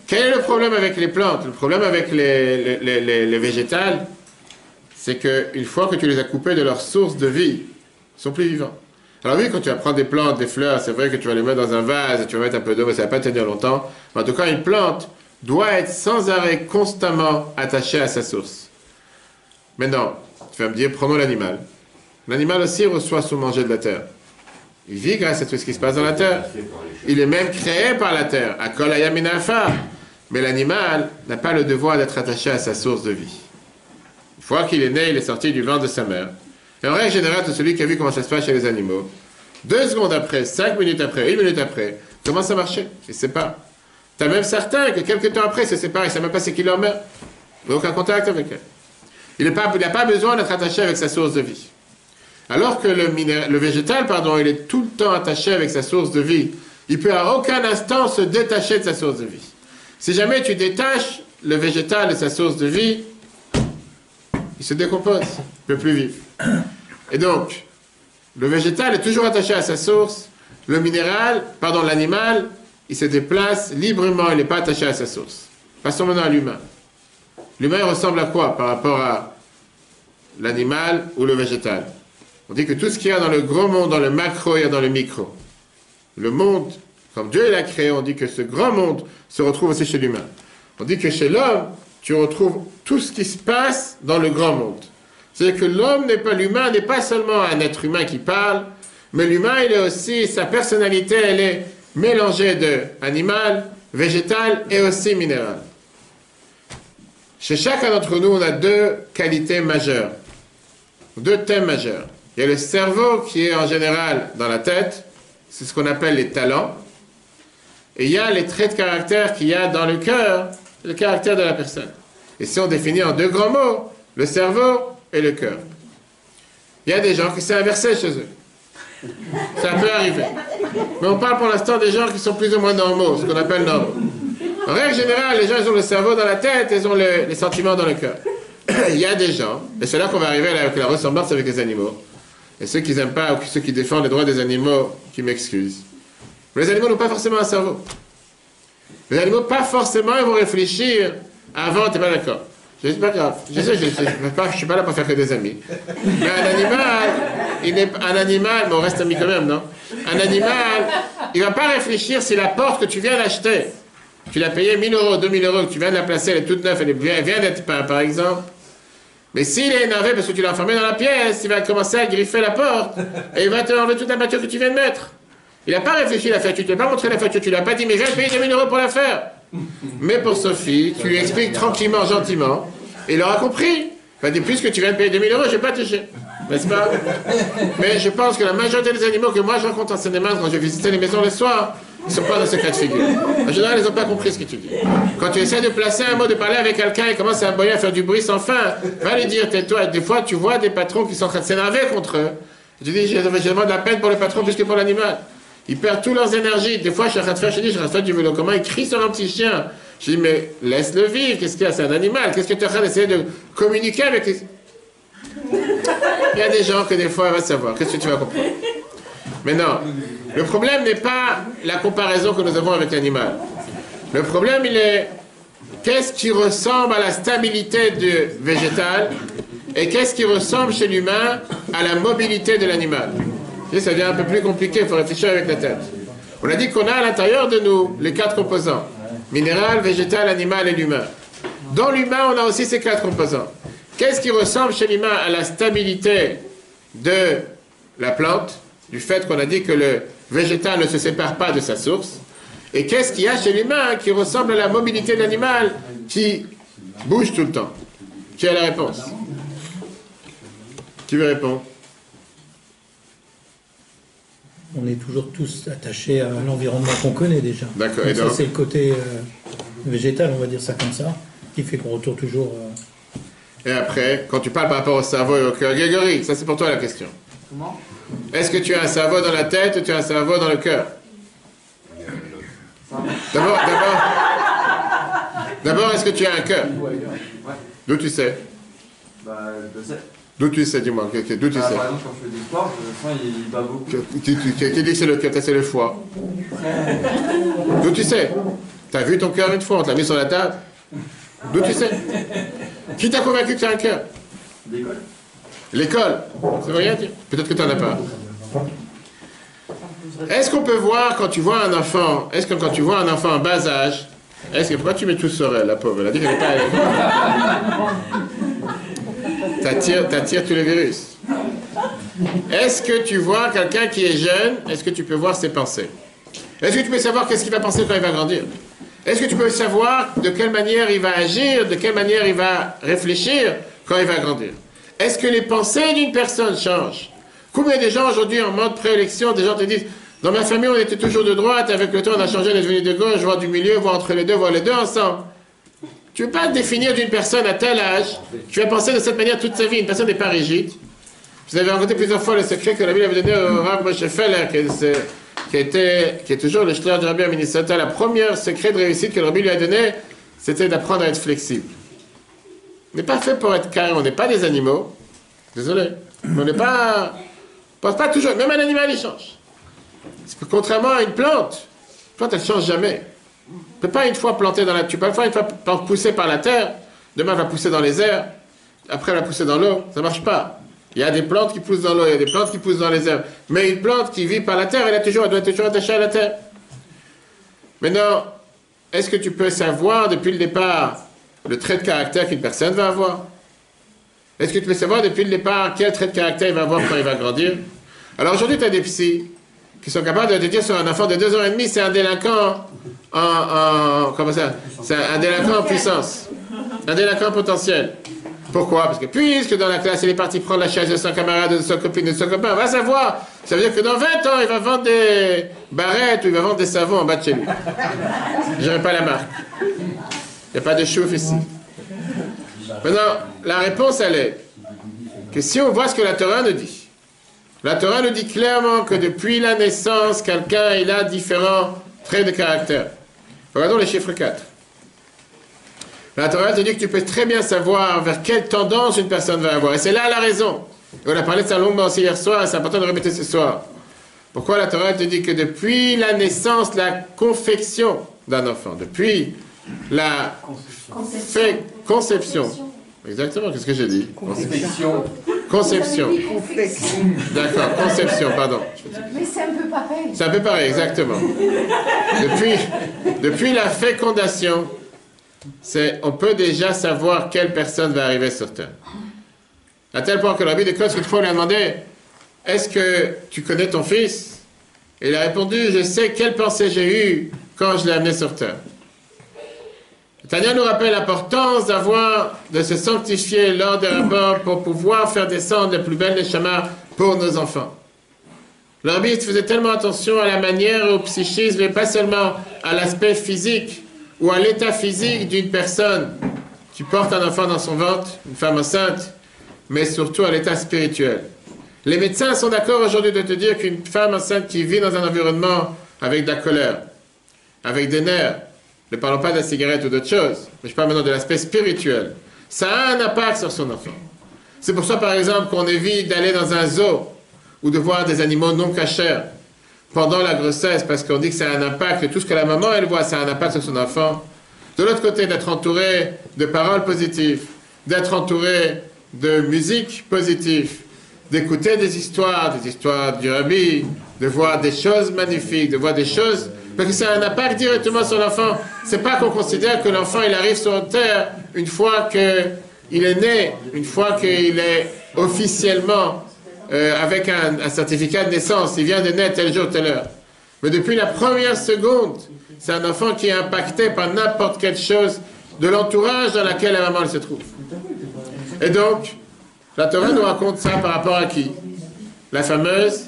Speaker 1: Quel est le problème avec les plantes? Le problème avec les végétales, c'est qu'une fois que tu les as coupées de leur source de vie, ils sont plus vivants. Alors oui, quand tu vas prendre des plantes, des fleurs, c'est vrai que tu vas les mettre dans un vase, et tu vas mettre un peu d'eau, mais ça ne va pas tenir longtemps. Mais en tout cas, une plante doit être sans arrêt, constamment attachée à sa source. Maintenant, tu vas me dire, prenons l'animal. L'animal aussi reçoit son manger de la terre. Il vit grâce à tout ce qui se passe dans la terre. Il est même créé par la terre. Akol hayam min afar. Mais l'animal n'a pas le devoir d'être attaché à sa source de vie. Une fois qu'il est né, il est sorti du ventre de sa mère. Et en règle générale, c'est celui qui a vu comment ça se passe chez les animaux. 2 secondes après, 5 minutes après, 1 minute après, commence à marcher. Il se sépare. Tu as même certains que quelques temps après, ils se séparent. Ils ne savent même pas c'est qui leur mère. Il n'a aucun contact avec elle. Il n'a pas besoin d'être attaché avec sa source de vie. Alors que le végétal, il est tout le temps attaché avec sa source de vie. Il peut à aucun instant se détacher de sa source de vie. Si jamais tu détaches le végétal de sa source de vie, il se décompose, il ne peut plus vivre. Et donc, le végétal est toujours attaché à sa source, l'animal, il se déplace librement, il n'est pas attaché à sa source. Passons maintenant à l'humain. L'humain ressemble à quoi par rapport à l'animal ou le végétal? On dit que tout ce qu'il y a dans le gros monde, dans le macro, il y a dans le micro. Le monde, comme Dieu l'a créé, on dit que ce grand monde se retrouve aussi chez l'humain. On dit que chez l'homme, tu retrouves tout ce qui se passe dans le grand monde. C'est-à-dire que l'humain n'est pas seulement un être humain qui parle, mais l'humain, il est aussi, sa personnalité, elle est mélangée d'animal, végétal et aussi minéral. Chez chacun d'entre nous, on a 2 qualités majeures, 2 thèmes majeurs. Il y a le cerveau qui est en général dans la tête, c'est ce qu'on appelle les talents. Et il y a les traits de caractère qu'il y a dans le cœur, le caractère de la personne. Et si on définit en 2 grands mots, le cerveau et le cœur. Il y a des gens qui s'est inversé chez eux. Ça peut arriver. Mais on parle pour l'instant des gens qui sont plus ou moins normaux, ce qu'on appelle normaux. En règle générale, les gens ils ont le cerveau dans la tête, ils ont les sentiments dans le cœur. Il y a des gens, et c'est là qu'on va arriver avec la ressemblance avec les animaux. Et ceux qui n'aiment pas, ou ceux qui défendent les droits des animaux, qui m'excusent. Les animaux n'ont pas forcément un cerveau. Les animaux, pas forcément, ils vont réfléchir avant, t'es pas d'accord. C'est pas grave. Je sais, je suis pas là pour faire que des amis. Mais un animal, mais on reste amis quand même, non? Un animal, il va pas réfléchir si la porte que tu viens d'acheter, tu l'as payé 1 000 €, 2 000 €, que tu viens de la placer, elle est toute neuve, elle vient d'être peinte, par exemple. Mais s'il est énervé parce que tu l'as enfermé dans la pièce, il va commencer à griffer la porte et il va te enlever toute la peinture que tu viens de mettre. Il n'a pas réfléchi à la facture, tu ne lui as pas montré la facture, tu ne lui as pas dit, mais je vais payer 2 000 € pour la faire. Mais pour Sophie, tu lui expliques tranquillement, gentiment, et il aura compris. Il va dire, puisque tu viens de payer 2 000 €, je ne vais pas toucher. N'est-ce pas? Mais je pense que la majorité des animaux que moi je rencontre en Seine-et-Marne quand je visitais les maisons le soir, ils ne sont pas dans ce cas de figure. En général, ils n'ont pas compris ce que tu dis. Quand tu essaies de placer un mot, de parler avec quelqu'un, il commence à aboyer, à faire du bruit sans fin, va lui dire, tais-toi. Des fois, tu vois des patrons qui sont en train de s'énerver contre eux. Je dis, j'ai vraiment de la peine pour le patron plus que pour l'animal. Ils perdent toutes leurs énergies. Des fois, je suis en train de faire, je suis en train de faire du vélo commun, ils crient sur un petit chien. Je dis, mais laisse-le vivre, qu'est-ce qu'il y a? C'est un animal. Qu'est-ce que tu es en train d'essayer de communiquer avec les... Il y a des gens que des fois, on va savoir. Qu'est-ce que tu vas comprendre? Mais non, le problème n'est pas la comparaison que nous avons avec l'animal. Le problème, il est qu'est-ce qui ressemble à la stabilité du végétal et qu'est-ce qui ressemble chez l'humain à la mobilité de l'animal. Ça devient un peu plus compliqué, il faut réfléchir avec la tête. On a dit qu'on a à l'intérieur de nous les 4 composants. Minéral, végétal, animal et l'humain. Dans l'humain, on a aussi ces 4 composants. Qu'est-ce qui ressemble chez l'humain à la stabilité de la plante, du fait qu'on a dit que le végétal ne se sépare pas de sa source? Et qu'est-ce qu'il y a chez l'humain qui ressemble à la mobilité de l'animal qui bouge tout le temps? Qui a la réponse? Qui veut répondre?
Speaker 6: On est toujours tous attachés à l'environnement qu'on connaît déjà.
Speaker 1: D'accord.
Speaker 6: Donc ça, c'est le côté végétal, on va dire ça comme ça, qui fait qu'on retourne toujours...
Speaker 1: Et après, quand tu parles par rapport au cerveau et au cœur, Grégory, ça c'est pour toi la question.
Speaker 2: Comment?
Speaker 1: Est-ce que tu as un cerveau dans la tête ou tu as un cerveau dans le cœur? D'abord, est-ce que tu as un cœur?
Speaker 5: Ouais.
Speaker 1: D'où tu sais?
Speaker 5: Bah, je le sais.
Speaker 1: D'où tu sais, dis-moi, d'où tu
Speaker 5: Bah,
Speaker 1: sais?
Speaker 5: par exemple, quand je fais des sports, je sens il bat beaucoup.
Speaker 1: Tu dis que c'est le cœur, c'est le foie. D'où tu sais? T'as vu ton cœur une fois, on te l'a mis sur la table? D'où tu sais? Qui t'a convaincu que tu as un cœur?
Speaker 5: L'école.
Speaker 1: L'école. Ça veut rien dire. Peut-être que tu n'en as pas. Est-ce qu'on peut voir quand tu vois un enfant, est-ce que quand tu vois un enfant en bas âge, est-ce que pourquoi tu mets tout sur elle, la pauvre? Elle a dit qu'elle n'est pas. T'attires tous les virus. Est-ce que tu vois quelqu'un qui est jeune, est-ce que tu peux voir ses pensées? Est-ce que tu peux savoir qu'est-ce qu'il va penser quand il va grandir? Est-ce que tu peux savoir de quelle manière il va agir, de quelle manière il va réfléchir quand il va grandir? Est-ce que les pensées d'une personne changent? Combien de gens aujourd'hui en mode préélection, des gens te disent « Dans ma famille, on était toujours de droite, avec le temps, on a changé, on est devenu de gauche, voire du milieu, voire entre les deux, voire les deux ensemble. » Tu ne peux pas définir d'une personne à tel âge, tu vas penser de cette manière toute sa vie, une personne n'est pas rigide. Vous avez rencontré plusieurs fois le secret que la Bible avait donné au Rav Moshe Feller, qui est toujours le shler du Rabbi à Minnesota. La première secret de réussite que le Rabbi lui a donné, c'était d'apprendre à être flexible. On n'est pas fait pour être carré, on n'est pas des animaux. Désolé. On n'est pas... On pense pas toujours, même un animal il change. Contrairement à une plante elle ne change jamais. Tu ne peux pas une fois planter dans la... Tu peux pas une fois pousser par la terre, demain elle va pousser dans les airs, après elle va pousser dans l'eau, ça ne marche pas. Il y a des plantes qui poussent dans l'eau, il y a des plantes qui poussent dans les airs. Mais une plante qui vit par la terre, elle doit être toujours attachée à la terre. Maintenant, est-ce que tu peux savoir depuis le départ le trait de caractère qu'une personne va avoir? Est-ce que tu peux savoir depuis le départ quel trait de caractère il va avoir quand il va grandir? Alors aujourd'hui, tu as des psys qui sont capables de te dire sur un enfant de 2 ans et demi, c'est un délinquant comment ça? C'est un délinquant en puissance. Un délinquant potentiel. Pourquoi? Parce que puisque dans la classe, il est parti prendre la chaise de son camarade, de son copine, de son copain, on va savoir. Ça veut dire que dans 20 ans, il va vendre des barrettes ou il va vendre des savons en bas de chez lui. Je dirais pas la marque. Il n'y a pas de chouf ici. Maintenant, la réponse, elle est que si on voit ce que la Torah nous dit, la Torah nous dit clairement que depuis la naissance, quelqu'un, il a différents traits de caractère. Regardons les chiffres 4. La Torah te dit que tu peux très bien savoir vers quelle tendance une personne va avoir. Et c'est là la raison. Et on a parlé de ça longuement aussi hier soir, et c'est important de répéter ce soir. Pourquoi la Torah te dit que depuis la naissance, la confection d'un enfant, depuis la conception. Exactement, qu'est-ce que j'ai dit? Conception. D'accord, conception, pardon.
Speaker 2: Mais c'est un peu pareil.
Speaker 1: C'est un peu pareil, exactement. Depuis la fécondation, on peut déjà savoir quelle personne va arriver sur Terre. À tel point que le rabbi de Kos, une fois, lui a demandé « Est-ce que tu connais ton fils ?» Et il a répondu « Je sais quelle pensée j'ai eue quand je l'ai amené sur Terre. » Tania nous rappelle l'importance de se sanctifier lors des rapports pour pouvoir faire descendre les plus belles neshamas pour nos enfants. Le rabbi faisait tellement attention à la manière, au psychisme, et pas seulement à l'aspect physique ou à l'état physique d'une personne qui porte un enfant dans son ventre, une femme enceinte, mais surtout à l'état spirituel. Les médecins sont d'accord aujourd'hui de te dire qu'une femme enceinte qui vit dans un environnement avec de la colère, avec des nerfs, ne parlons pas de la cigarette ou d'autre chose, mais je parle maintenant de l'aspect spirituel, ça a un impact sur son enfant. C'est pour ça, par exemple, qu'on évite d'aller dans un zoo ou de voir des animaux non cachers pendant la grossesse, parce qu'on dit que ça a un impact, tout ce que la maman, elle voit, ça a un impact sur son enfant. De l'autre côté, d'être entouré de paroles positives, d'être entouré de musique positive, d'écouter des histoires du rabbi, de voir des choses magnifiques, de voir des choses, parce que ça a un impact directement sur l'enfant. C'est pas qu'on considère que l'enfant, il arrive sur terre une fois qu'il est né, une fois qu'il est officiellement avec un certificat de naissance, il vient de naître tel jour, telle heure. Mais depuis la première seconde, c'est un enfant qui est impacté par n'importe quelle chose de l'entourage dans laquelle la maman elle se trouve. Et donc, la Torah nous raconte ça par rapport à qui? La fameuse...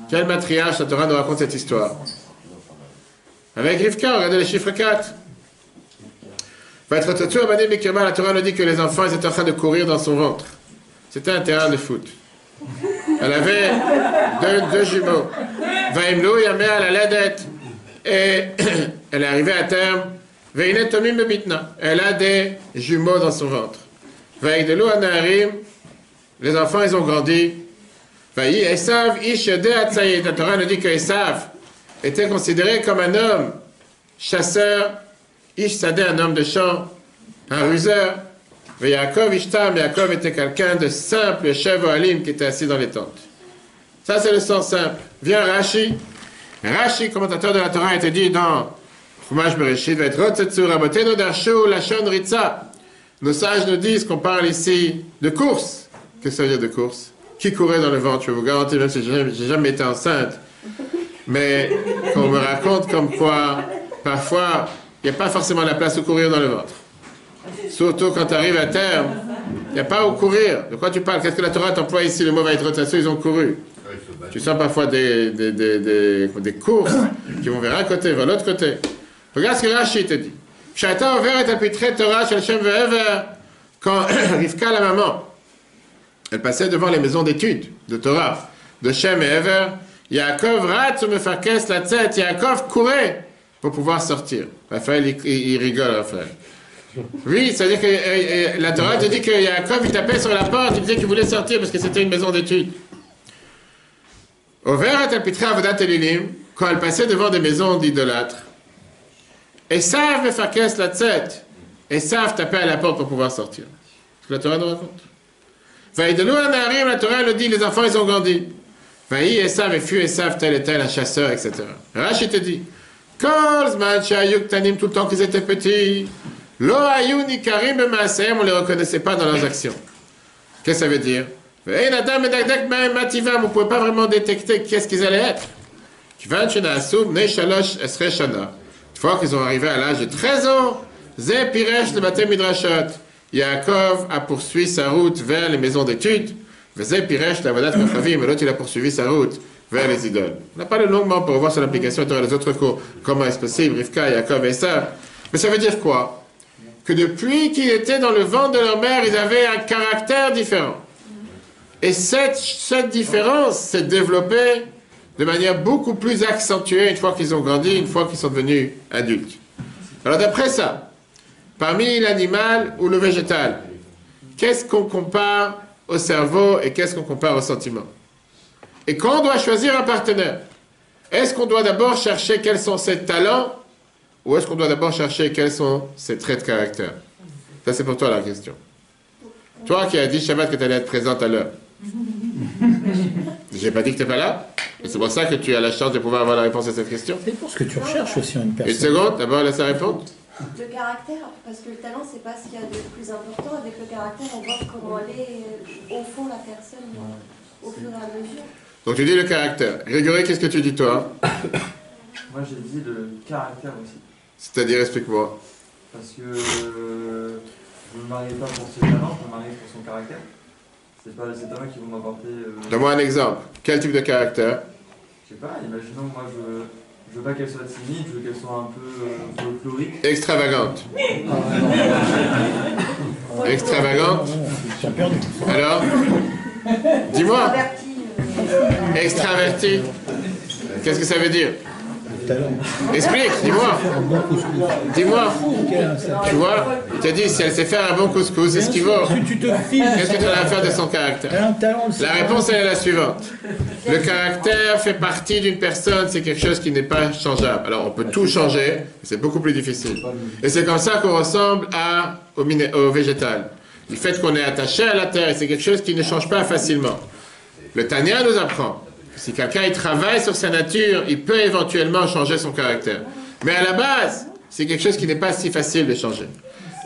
Speaker 1: Quel matriarche la Torah nous raconte cette histoire? Avec Rivka, regardez les chiffres 4. La Torah nous dit que les enfants ils étaient en train de courir dans son ventre. C'était un terrain de foot. Elle avait deux jumeaux. Vaimlou, Yamé, la Ladet. Et elle est arrivée à terme. Veine Tomim Bebitna. Elle a des jumeaux dans son ventre. Vaïdelou Anarim. Les enfants, ils ont grandi. Vaï Esav Ish Yodeh Atzayid. La Torah nous dit que Esav était considéré comme un homme chasseur. Ish Sadeh, un homme de champ, un ruseur. Et Yaakov Ishtam, Yaakov était quelqu'un de simple, chef Alim qui était assis dans les tentes. Ça, c'est le sens simple. Vient Rashi. Rashi, commentateur de la Torah, était dit dans Chumash Bereshit, va être Rotzetsu Rabotenu Darshu Lashon Ritza. Nos sages nous disent qu'on parle ici de course. Qu'est-ce que ça veut dire de course? Qui courait dans le ventre? Je vais vous garantir, même si j'ai jamais été enceinte. Mais qu'on me raconte comme quoi, parfois, il n'y a pas forcément la place où courir dans le ventre. Surtout quand tu arrives à terme, il n'y a pas où courir. De quoi tu parles? Qu'est-ce que la Torah t'emploie ici? Le mot va être rotation, ils ont couru. Tu sens parfois des courses qui vont vers un côté, vers l'autre côté. Regarde ce que Rashi te dit. Shata over et apitre Torah shel Shem ve'ever. Quand Rivka, la maman, elle passait devant les maisons d'études de Torah, de Shem et Ever, Yaakov ratz mefarkes la tête, Yaakov courait pour pouvoir sortir. Raphaël, il rigole, Raphaël. Oui, c'est-à-dire que la Torah te dit que Yaakov, il tapait sur la porte, il disait qu'il voulait sortir parce que c'était une maison d'études. Over et apitre avodat elilim, quand elle passait devant des maisons d'idolâtres, Esav mefarkes la tête, Esav tapait à la porte pour pouvoir sortir. C'est ce que la Torah nous raconte. Vaïdelou Anarim, la Torah nous dit, les enfants, ils ont grandi. Vaï Esav et fut Esav tel et tel, un chasseur, etc. Rashi te dit, Kol zman shayuk tanim, tout le temps qu'ils étaient petits, Lo ayou ni karim b'maasem, on ne les reconnaissait pas dans leurs actions. Qu'est-ce que ça veut dire? Ve'en adam medakdak ma'em mativam, on ne pouvait pas vraiment détecter qu'est-ce qu'ils allaient être. Kivan shena asum, ne shalosh esre shana. Une fois qu'ils ont arrivé à l'âge de 13 ans, Ze piresh le batem midrashot. Yaakov a poursuivi sa route vers les maisons d'études. Ze piresh la vadat kachavim, et l'autre il a poursuivi sa route vers les idoles. On n'a pas le longuement pour voir sur l'application dans les autres cours comment est-ce possible, Rivka, Yaakov et ça. Mais ça veut dire quoi? Que depuis qu'ils étaient dans le ventre de leur mère, ils avaient un caractère différent. Et cette différence s'est développée de manière beaucoup plus accentuée une fois qu'ils ont grandi, une fois qu'ils sont devenus adultes. Alors d'après ça, parmi l'animal ou le végétal, qu'est-ce qu'on compare au cerveau et qu'est-ce qu'on compare au sentiment? Et quand on doit choisir un partenaire, est-ce qu'on doit d'abord chercher quels sont ses talents ou est-ce qu'on doit d'abord chercher quels sont ses traits de caractère? Ça c'est pour toi la question. Toi qui as dit Shabbat que tu allais être présente à l'heure. J'ai pas dit que tu n'es pas là. Et c'est pour ça que tu as la chance de pouvoir avoir la réponse à cette question.
Speaker 6: C'est pour ce que tu recherches aussi en une personne.
Speaker 1: Une seconde, d'abord laisse répondre.
Speaker 2: Le caractère, parce que le talent, c'est pas ce qu'il y a de plus important. Avec le caractère, on voit comment elle est au fond la personne, au fur et à mesure.
Speaker 1: Donc tu dis le caractère. Grégory, qu'est-ce que tu dis toi?
Speaker 5: Moi j'ai dit le caractère aussi.
Speaker 1: C'est-à-dire, explique-moi.
Speaker 5: Parce que je ne me marie pas pour ses talents, je me marie pour son caractère. C'est pas ces talents qui vont m'apporter.
Speaker 1: Donne-moi un exemple. Quel type de caractère?
Speaker 5: Je sais pas, imaginons moi je veux pas qu'elle soit timide, je veux qu'elle soit un peu folklorique.
Speaker 1: Extravagante. Extravagante.
Speaker 6: Tu as perdu.
Speaker 1: Alors? Dis-moi. Extraverti. Qu'est-ce que ça veut dire?
Speaker 6: Talent.
Speaker 1: Explique, dis-moi.
Speaker 6: Un bon couscous.
Speaker 1: Dis-moi.
Speaker 6: Quel un certain-
Speaker 1: Tu vois, il t'a dit, si elle sait faire un bon couscous, c'est ce qu'il vaut.
Speaker 6: Tu te files.
Speaker 1: Qu'est-ce que tu as à faire de son
Speaker 6: Elle
Speaker 1: caractère?
Speaker 6: a un talent. le
Speaker 1: La
Speaker 6: cerveau.
Speaker 1: réponse elle est la suivante. Le caractère fait partie d'une personne, c'est quelque chose qui n'est pas changeable. Alors on peut tout changer, mais c'est beaucoup plus difficile. Et c'est comme ça qu'on ressemble au végétal. Du fait qu'on est attaché à la terre, c'est quelque chose qui ne change pas facilement. Le Tanya nous apprend. Si quelqu'un il travaille sur sa nature, il peut éventuellement changer son caractère. Mais à la base, c'est quelque chose qui n'est pas si facile de changer.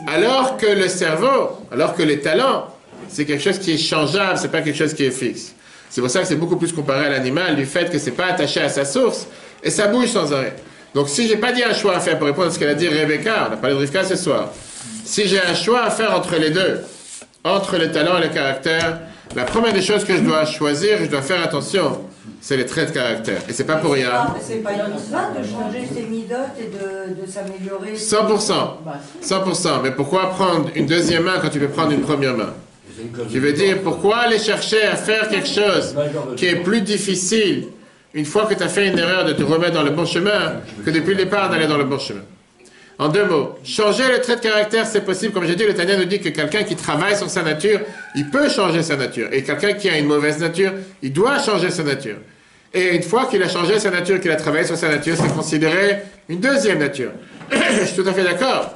Speaker 1: Alors que le cerveau, alors que les talents, c'est quelque chose qui est changeable, c'est pas quelque chose qui est fixe. C'est pour ça que c'est beaucoup plus comparé à l'animal, du fait que c'est pas attaché à sa source, et ça bouge sans arrêt. Donc si j'ai pas dit un choix à faire pour répondre à ce qu'elle a dit Rebecca, on a parlé de Rivka ce soir, si j'ai un choix à faire entre les deux, entre le talent et le caractère, la première des choses que je dois choisir, je dois faire attention, c'est les traits de caractère. Et c'est pas pour rien.
Speaker 7: C'est pas une histoire de changer ses midotes et de s'améliorer.
Speaker 1: 100%. 100%. Mais pourquoi prendre une deuxième main quand tu peux prendre une première main? Je veux dire, pourquoi aller chercher à faire quelque chose qui est plus difficile une fois que tu as fait une erreur de te remettre dans le bon chemin que depuis le départ d'aller dans le bon chemin? En 2 mots, changer le trait de caractère, c'est possible. Comme j'ai dit, le Tanya nous dit que quelqu'un qui travaille sur sa nature, il peut changer sa nature. Et quelqu'un qui a une mauvaise nature, il doit changer sa nature. Et une fois qu'il a changé sa nature, qu'il a travaillé sur sa nature, c'est considéré une deuxième nature. Je suis tout à fait d'accord.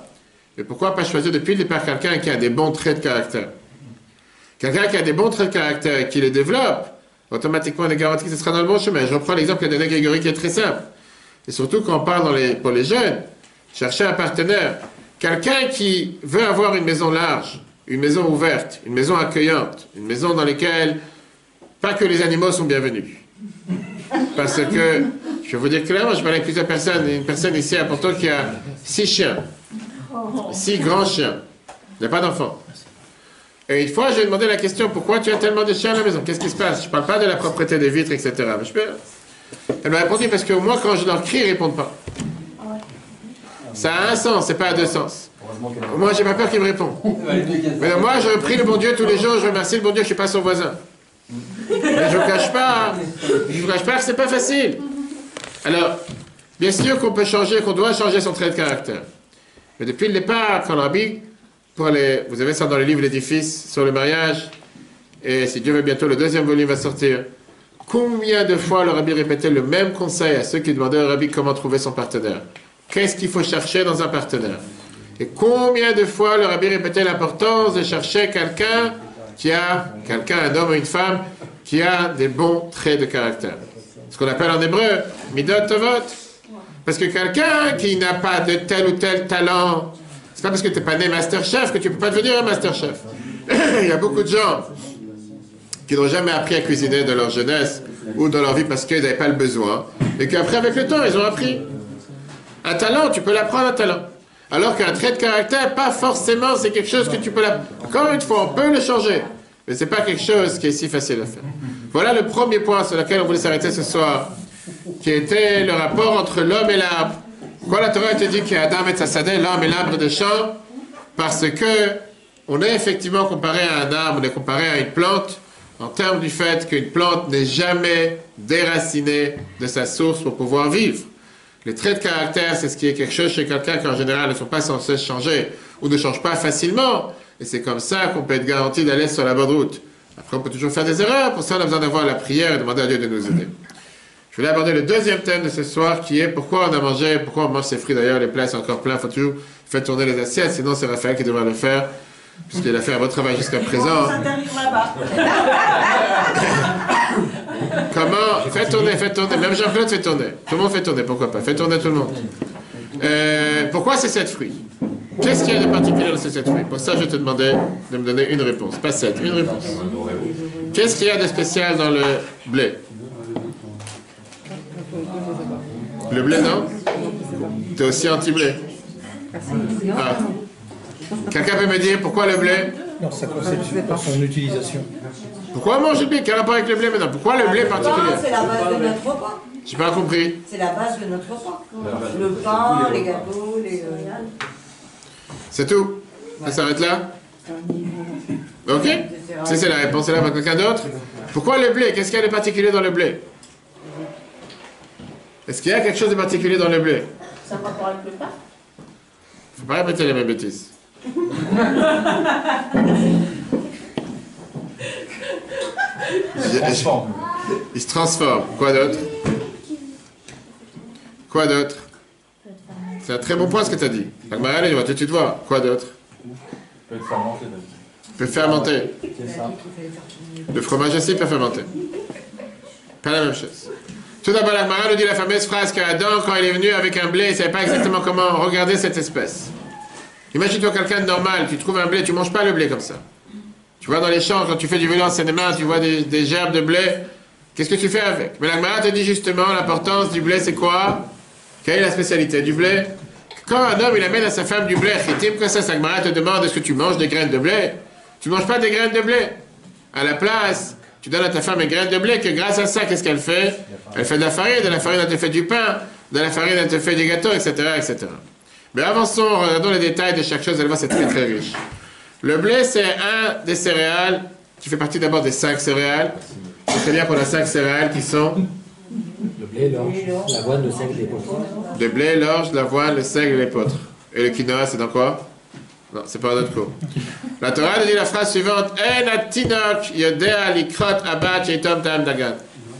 Speaker 1: Mais pourquoi pas choisir depuis le départ quelqu'un qui a des bons traits de caractère? Quelqu'un qui a des bons traits de caractère et qui les développe, automatiquement on est garanti que ce sera dans le bon chemin. Je reprends l'exemple de Grégory qui est très simple. Et surtout quand on parle pour les jeunes, chercher un partenaire. Quelqu'un qui veut avoir une maison large, une maison ouverte, une maison accueillante, une maison dans laquelle pas que les animaux sont bienvenus. Parce que, je vais vous dire clairement, je parle avec plusieurs personnes, une personne ici à Porto qui a 6 chiens, 6 grands chiens. Il n'y a pas d'enfants. Et une fois, je lui ai demandé la question, pourquoi tu as tellement de chiens à la maison? Qu'est-ce qui se passe? Je ne parle pas de la propreté des vitres, etc. Mais je peux... Elle m'a répondu, parce que moi, quand je leur crie, ils ne répondent pas. Ça a un sens, c'est pas à 2 sens. Moi, j'ai pas peur qu'il me réponde. Mais non, moi, je prie le bon Dieu tous les jours, je remercie le bon Dieu que je suis pas son voisin. Mais je vous cache pas que c'est pas facile. Alors, bien sûr qu'on peut changer, qu'on doit changer son trait de caractère. Mais depuis le départ, quand le rabbi, vous avez ça dans le livre L'édifice sur le mariage, et si Dieu veut bientôt le 2e volume va sortir, combien de fois le rabbi répétait le même conseil à ceux qui demandaient au rabbi comment trouver son partenaire? Qu'est-ce qu'il faut chercher dans un partenaire? Et combien de fois le rabbi répétait l'importance de chercher quelqu'un, un homme ou une femme, qui a des bons traits de caractère. Ce qu'on appelle en hébreu, midot tovot. Parce que quelqu'un qui n'a pas de tel ou tel talent, c'est pas parce que tu n'es pas né master-chef que tu ne peux pas devenir un master-chef. Il y a beaucoup de gens qui n'ont jamais appris à cuisiner de leur jeunesse ou dans leur vie parce qu'ils n'avaient pas le besoin, et qu'après, avec le temps, ils ont appris. Un talent, tu peux l'apprendre un talent. Alors qu'un trait de caractère, pas forcément, c'est quelque chose que tu peux l'apprendre. Encore une fois, on peut le changer, mais c'est pas quelque chose qui est si facile à faire. Voilà le premier point sur lequel on voulait s'arrêter ce soir, qui était le rapport entre l'homme et l'arbre. Pourquoi la Torah te dit qu'il y a Adam et Tzassadeh, l'homme et l'arbre de champ? Parce que on est effectivement comparé à un arbre, on est comparé à une plante, en termes du fait qu'une plante n'est jamais déracinée de sa source pour pouvoir vivre. Les traits de caractère, c'est ce qui est quelque chose chez quelqu'un qui en général ne sont pas censés changer ou ne changent pas facilement. Et c'est comme ça qu'on peut être garanti d'aller sur la bonne route. Après, on peut toujours faire des erreurs. Pour ça, on a besoin d'avoir la prière et demander à Dieu de nous aider. Je voulais aborder le deuxième thème de ce soir qui est pourquoi on mange ces fruits. D'ailleurs, les plats sont encore pleins. Il faut toujours faire tourner les assiettes. Sinon, c'est Raphaël qui devrait le faire. Puisqu'il a fait un bon travail jusqu'à présent. Comment? Faites tourner. Même Jean-Claude fait tourner. Tout le monde fait tourner, pourquoi pas? Faites tourner tout le monde. Pourquoi ces 7 fruits? Qu'est-ce qu'il y a de particulier dans ces 7 fruits? Pour ça, je te demandais de me donner une réponse. Pas 7, une réponse. Qu'est-ce qu'il y a de spécial dans le blé? Le blé, non? T'es aussi anti-blé? Ah. Quelqu'un peut me dire pourquoi le blé?
Speaker 6: Non, sa conception, par son utilisation.
Speaker 1: Pourquoi on mange le blé? Quel rapport avec le blé maintenant? Pourquoi le blé particulier?
Speaker 7: C'est la base de notre repas.
Speaker 1: J'ai pas compris.
Speaker 7: C'est la base de notre repas. Le pain, les gâteaux, les...
Speaker 1: C'est tout? Ça s'arrête là? Ok? Si c'est la réponse, c'est là pour quelqu'un d'autre? Pourquoi le blé? Qu'est-ce qu'il y a de particulier dans le blé? Est-ce qu'il y a quelque chose de particulier dans le blé?
Speaker 2: Ça a rapport avec le pain?
Speaker 1: Faut pas répéter les mêmes bêtises. Il se transforme. Quoi d'autre? Quoi d'autre? C'est un très bon point ce que tu as dit. Allez, on va tout de suite voir. Quoi d'autre?
Speaker 4: Peut être fermenté.
Speaker 1: Peut fermenter.
Speaker 4: C'est ça.
Speaker 1: Le fromage aussi peut fermenter. Pas la même chose. Tout d'abord, la Gemara nous dit la fameuse phrase qu'Adam, quand il est venu avec un blé, il ne savait pas exactement comment regarder cette espèce. Imagine-toi quelqu'un de normal, tu trouves un blé, tu ne manges pas le blé comme ça. Tu vois dans les champs, quand tu fais du vélo en Seine-et-Marne, tu vois des gerbes de blé. Qu'est-ce que tu fais avec? Mais la Gemara te dit justement, l'importance du blé, c'est quoi? Quelle est la spécialité du blé? Quand un homme, il amène à sa femme du blé, chitim, que ça, la Gemara te demande, est-ce que tu manges des graines de blé? Tu ne manges pas des graines de blé. À la place, tu donnes à ta femme une graine de blé, que grâce à ça, qu'est-ce qu'elle fait? Elle fait de la farine elle te fait du pain, de la farine, elle te fait des gâteaux, etc., etc. Mais avançons, regardons les détails de chaque chose, elle va, c'est très très riche. Le blé, c'est un des céréales qui fait partie d'abord des 5 céréales. C'est très bien qu'on a 5 céréales qui sont
Speaker 8: le blé, l'orge, l'avoine, le seigle, l'épeautre.
Speaker 1: le blé, l'orge, l'avoine, le seigle et l'épeautre. Et le quinoa, c'est dans quoi? Non, c'est pas notre cours. La Torah nous dit la phrase suivante. En atinok yodea likrot abat sheitom tam dagan.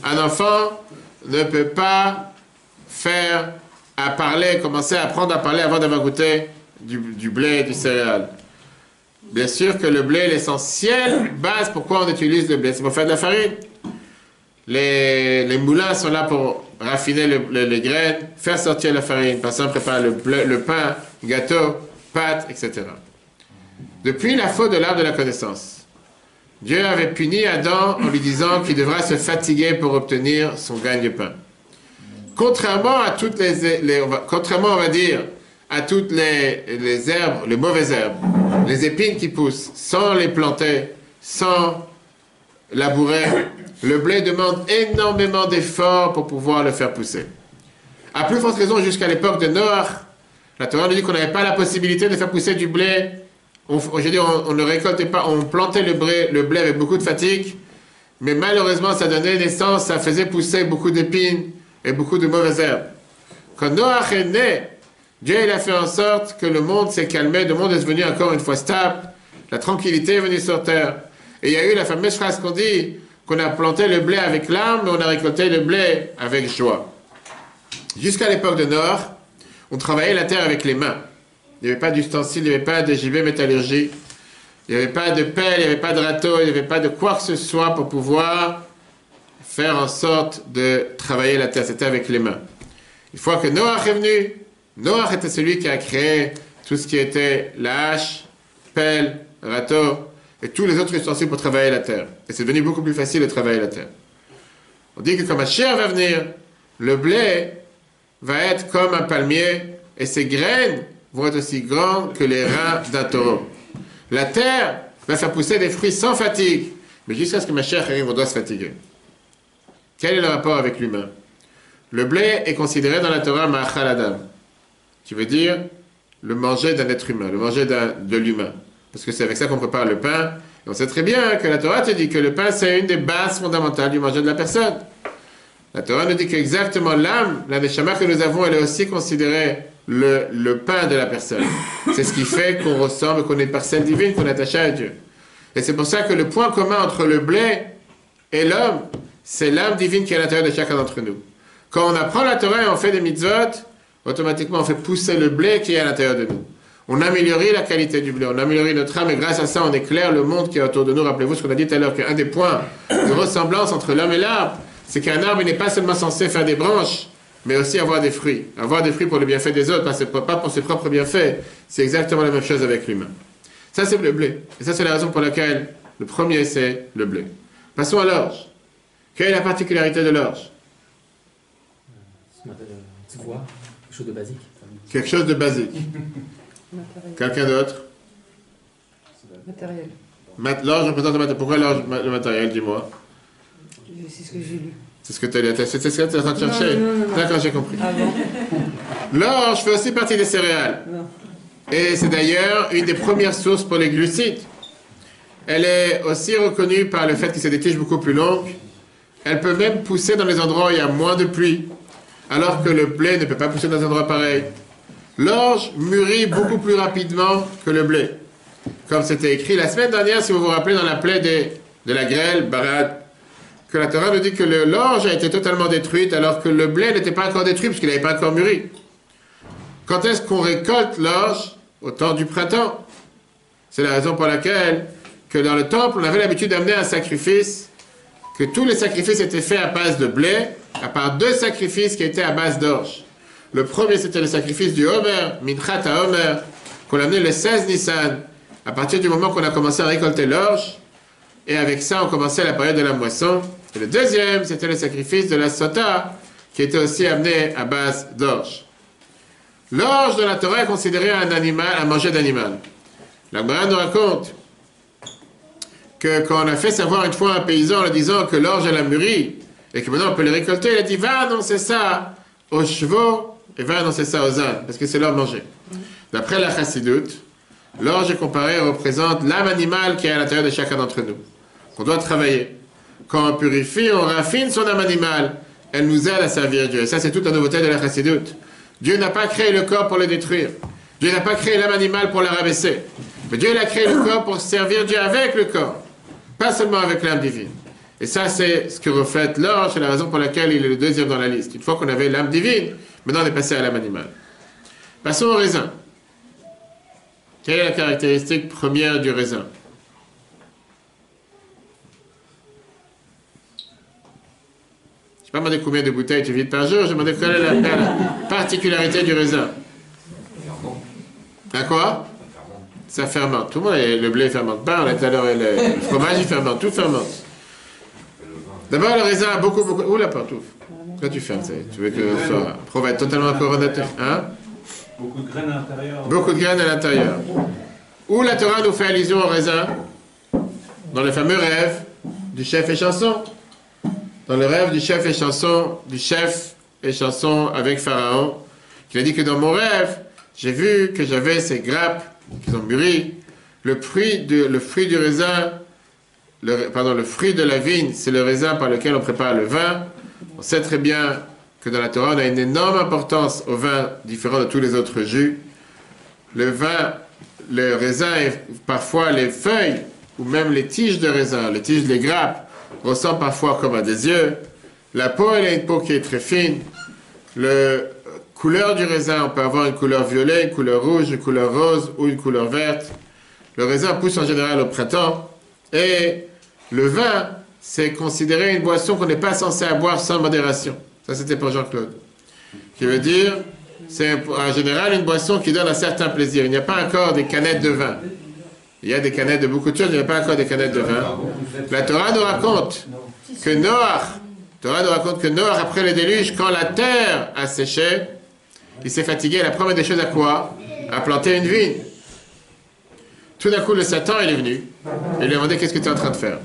Speaker 1: Un enfant ne peut pas faire à parler, commencer à apprendre à parler avant d'avoir goûté du blé et du céréal. Bien sûr que le blé est l'essentiel, base pourquoi on utilise le blé. C'est pour faire de la farine. Les moulins sont là pour raffiner les graines, faire sortir la farine. Par exemple, préparer le pain, gâteau, pâte, etc. Depuis la faute de l'arbre de la connaissance, Dieu avait puni Adam en lui disant qu'il devra se fatiguer pour obtenir son gagne-pain. Contrairement à toutes contrairement, on va dire, à toutes les herbes, les mauvaises herbes, les épines qui poussent, sans les planter, sans labourer, le blé demande énormément d'efforts pour pouvoir le faire pousser. À plus forte raison, jusqu'à l'époque de Noach, la Torah nous dit qu'on n'avait pas la possibilité de faire pousser du blé. Aujourd'hui, on ne récoltait pas, on plantait le blé avec beaucoup de fatigue, mais malheureusement, ça donnait naissance, ça faisait pousser beaucoup d'épines et beaucoup de mauvaises herbes. Quand Noach est né, Dieu il a fait en sorte que le monde s'est calmé, le monde est devenu encore une fois stable, la tranquillité est venue sur terre. Et il y a eu la fameuse phrase qu'on dit, qu'on a planté le blé avec larmes, mais on a récolté le blé avec joie. Jusqu'à l'époque de Noach, on travaillait la terre avec les mains. Il n'y avait pas d'ustensiles, il n'y avait pas de JB métallurgie, il n'y avait pas de pelle, il n'y avait pas de râteau, il n'y avait pas de quoi que ce soit pour pouvoir faire en sorte de travailler la terre. C'était avec les mains. Une fois que Noach est venu, Noach était celui qui a créé tout ce qui était la hache, pelle, râteau et tous les autres ustensiles pour travailler la terre. Et c'est devenu beaucoup plus facile de travailler la terre. On dit que quand Mashiach va venir, le blé va être comme un palmier et ses graines vont être aussi grandes que les reins d'un taureau. La terre va faire pousser des fruits sans fatigue, mais jusqu'à ce que Mashiach arrive, on doit se fatiguer. Quel est le rapport avec l'humain? Le blé est considéré dans la Torah Ma'achal Adam, qui veut dire le manger d'un être humain, le manger de l'humain. Parce que c'est avec ça qu'on prépare le pain. Et on sait très bien que la Torah te dit que le pain, c'est une des bases fondamentales du manger de la personne. La Torah nous dit qu'exactement l'âme, la neshama que nous avons, elle est aussi considérée le pain de la personne. C'est ce qui fait qu'on ressemble, qu'on est une parcelle divine, qu'on est attaché à Dieu. Et c'est pour ça que le point commun entre le blé et l'homme, c'est l'âme divine qui est à l'intérieur de chacun d'entre nous. Quand on apprend la Torah et on fait des mitzvot, automatiquement on fait pousser le blé qui est à l'intérieur de nous. On améliore la qualité du blé, on améliore notre âme et grâce à ça on éclaire le monde qui est autour de nous. Rappelez-vous ce qu'on a dit tout à l'heure, qu'un des points de ressemblance entre l'homme et l'arbre, c'est qu'un arbre n'est pas seulement censé faire des branches, mais aussi avoir des fruits. Avoir des fruits pour le bienfait des autres, pas pour ses propres bienfaits. C'est exactement la même chose avec l'humain. Ça c'est le blé. Et ça c'est la raison pour laquelle le premier c'est le blé. Passons à l'orge. Quelle est la particularité de l'orge?
Speaker 8: C'est quoi? Quelque chose de basique.
Speaker 1: Quelque chose de basique. Quelqu'un d'autre?
Speaker 7: Matériel.
Speaker 1: L'orge représente le matériel. Pourquoi l'orge, le matériel, dis-moi?
Speaker 7: C'est ce que j'ai lu.
Speaker 1: C'est ce que tu as lu. C'est ce que tu es en train de chercher?
Speaker 7: Non.
Speaker 1: D'accord, j'ai compris.
Speaker 7: Ah bon?
Speaker 1: L'orge fait aussi partie des céréales.
Speaker 7: Non.
Speaker 1: Et c'est d'ailleurs une des premières sources pour les glucides. Elle est aussi reconnue par le fait que c'est des tiges beaucoup plus longues. Elle peut même pousser dans les endroits où il y a moins de pluie, alors que le blé ne peut pas pousser dans un endroit pareil. L'orge mûrit beaucoup plus rapidement que le blé. Comme c'était écrit la semaine dernière, si vous vous rappelez, dans la plaie de la grêle, Barad, que la Torah nous dit que l'orge a été totalement détruite, alors que le blé n'était pas encore détruit, puisqu'il n'avait pas encore mûri. Quand est-ce qu'on récolte l'orge? Au temps du printemps. C'est la raison pour laquelle, que dans le temple, on avait l'habitude d'amener un sacrifice, que tous les sacrifices étaient faits à base de blé, à part 2 sacrifices qui étaient à base d'orge. Le premier, c'était le sacrifice du Homer, Minchat à Homer, qu'on a amené le 16 Nissan, à partir du moment qu'on a commencé à récolter l'orge, et avec ça, on commençait la période de la moisson. Et le deuxième, c'était le sacrifice de la Sota, qui était aussi amené à base d'orge. L'orge de la Torah est considéré un animal, un manger d'animal. La Gemara nous raconte que quand on a fait savoir une fois un paysan en lui disant que l'orge elle a mûri, et que maintenant on peut les récolter, il a dit va annoncer ça aux chevaux et va annoncer ça aux ânes, parce que c'est leur manger. D'après la Chassidoute, l'orge est comparé représente l'âme animale qui est à l'intérieur de chacun d'entre nous, qu'on doit travailler. Quand on purifie, on raffine son âme animale, elle nous aide à servir Dieu. Et ça, c'est toute la nouveauté de la Chassidoute. Dieu n'a pas créé le corps pour le détruire. Dieu n'a pas créé l'âme animale pour la rabaisser. Mais Dieu il a créé le corps pour servir Dieu avec le corps. Pas seulement avec l'âme divine. Et ça, c'est ce que reflète l'or, c'est la raison pour laquelle il est le deuxième dans la liste. Une fois qu'on avait l'âme divine, maintenant on est passé à l'âme animale. Passons au raisin. Quelle est la caractéristique première du raisin? Je n'ai pas demandé combien de bouteilles tu vides par jour, j'ai demandé quelle est la particularité du raisin. À quoi? Ça fermente. Tout le monde, le blé fermente pas, on a tout à l'heure, le fromage il fermente, tout fermente. D'abord, le raisin a beaucoup... Où la porte ouvre? Quand tu fermes, tu veux que ça va être totalement coronateur, hein?
Speaker 9: Beaucoup de graines à l'intérieur.
Speaker 1: Beaucoup de graines à l'intérieur. Où la Torah nous fait allusion au raisin? Dans le fameux rêve du chef et chanson. Dans le rêve du chef et chanson avec Pharaon, qui a dit que dans mon rêve, j'ai vu que j'avais ces grappes qui ont mûri. Le fruit du raisin, le fruit de la vigne, c'est le raisin par lequel on prépare le vin. On sait très bien que dans la Torah, on a une énorme importance au vin, différent de tous les autres jus. Le vin, le raisin, et parfois les feuilles, ou même les tiges de raisin, les tiges des grappes, ressemblent parfois comme à des yeux. La peau, elle a une peau qui est très fine. La couleur du raisin, on peut avoir une couleur violet, une couleur rouge, une couleur rose ou une couleur verte. Le raisin pousse en général au printemps. Et le vin, c'est considéré une boisson qu'on n'est pas censé boire sans modération. Ça, c'était pour Jean-Claude. Qui veut dire, c'est en général une boisson qui donne un certain plaisir. Il n'y a pas encore des canettes de vin. Il y a des canettes de beaucoup de choses, il n'y a pas encore des canettes de vin. La Torah nous raconte que Noach, après le déluge, quand la terre a séché, il s'est fatigué. La première des choses à quoi? À planter une vigne. Tout d'un coup, le Satan, il est venu. Il lui a demandé, qu'est-ce que tu es en train de faire?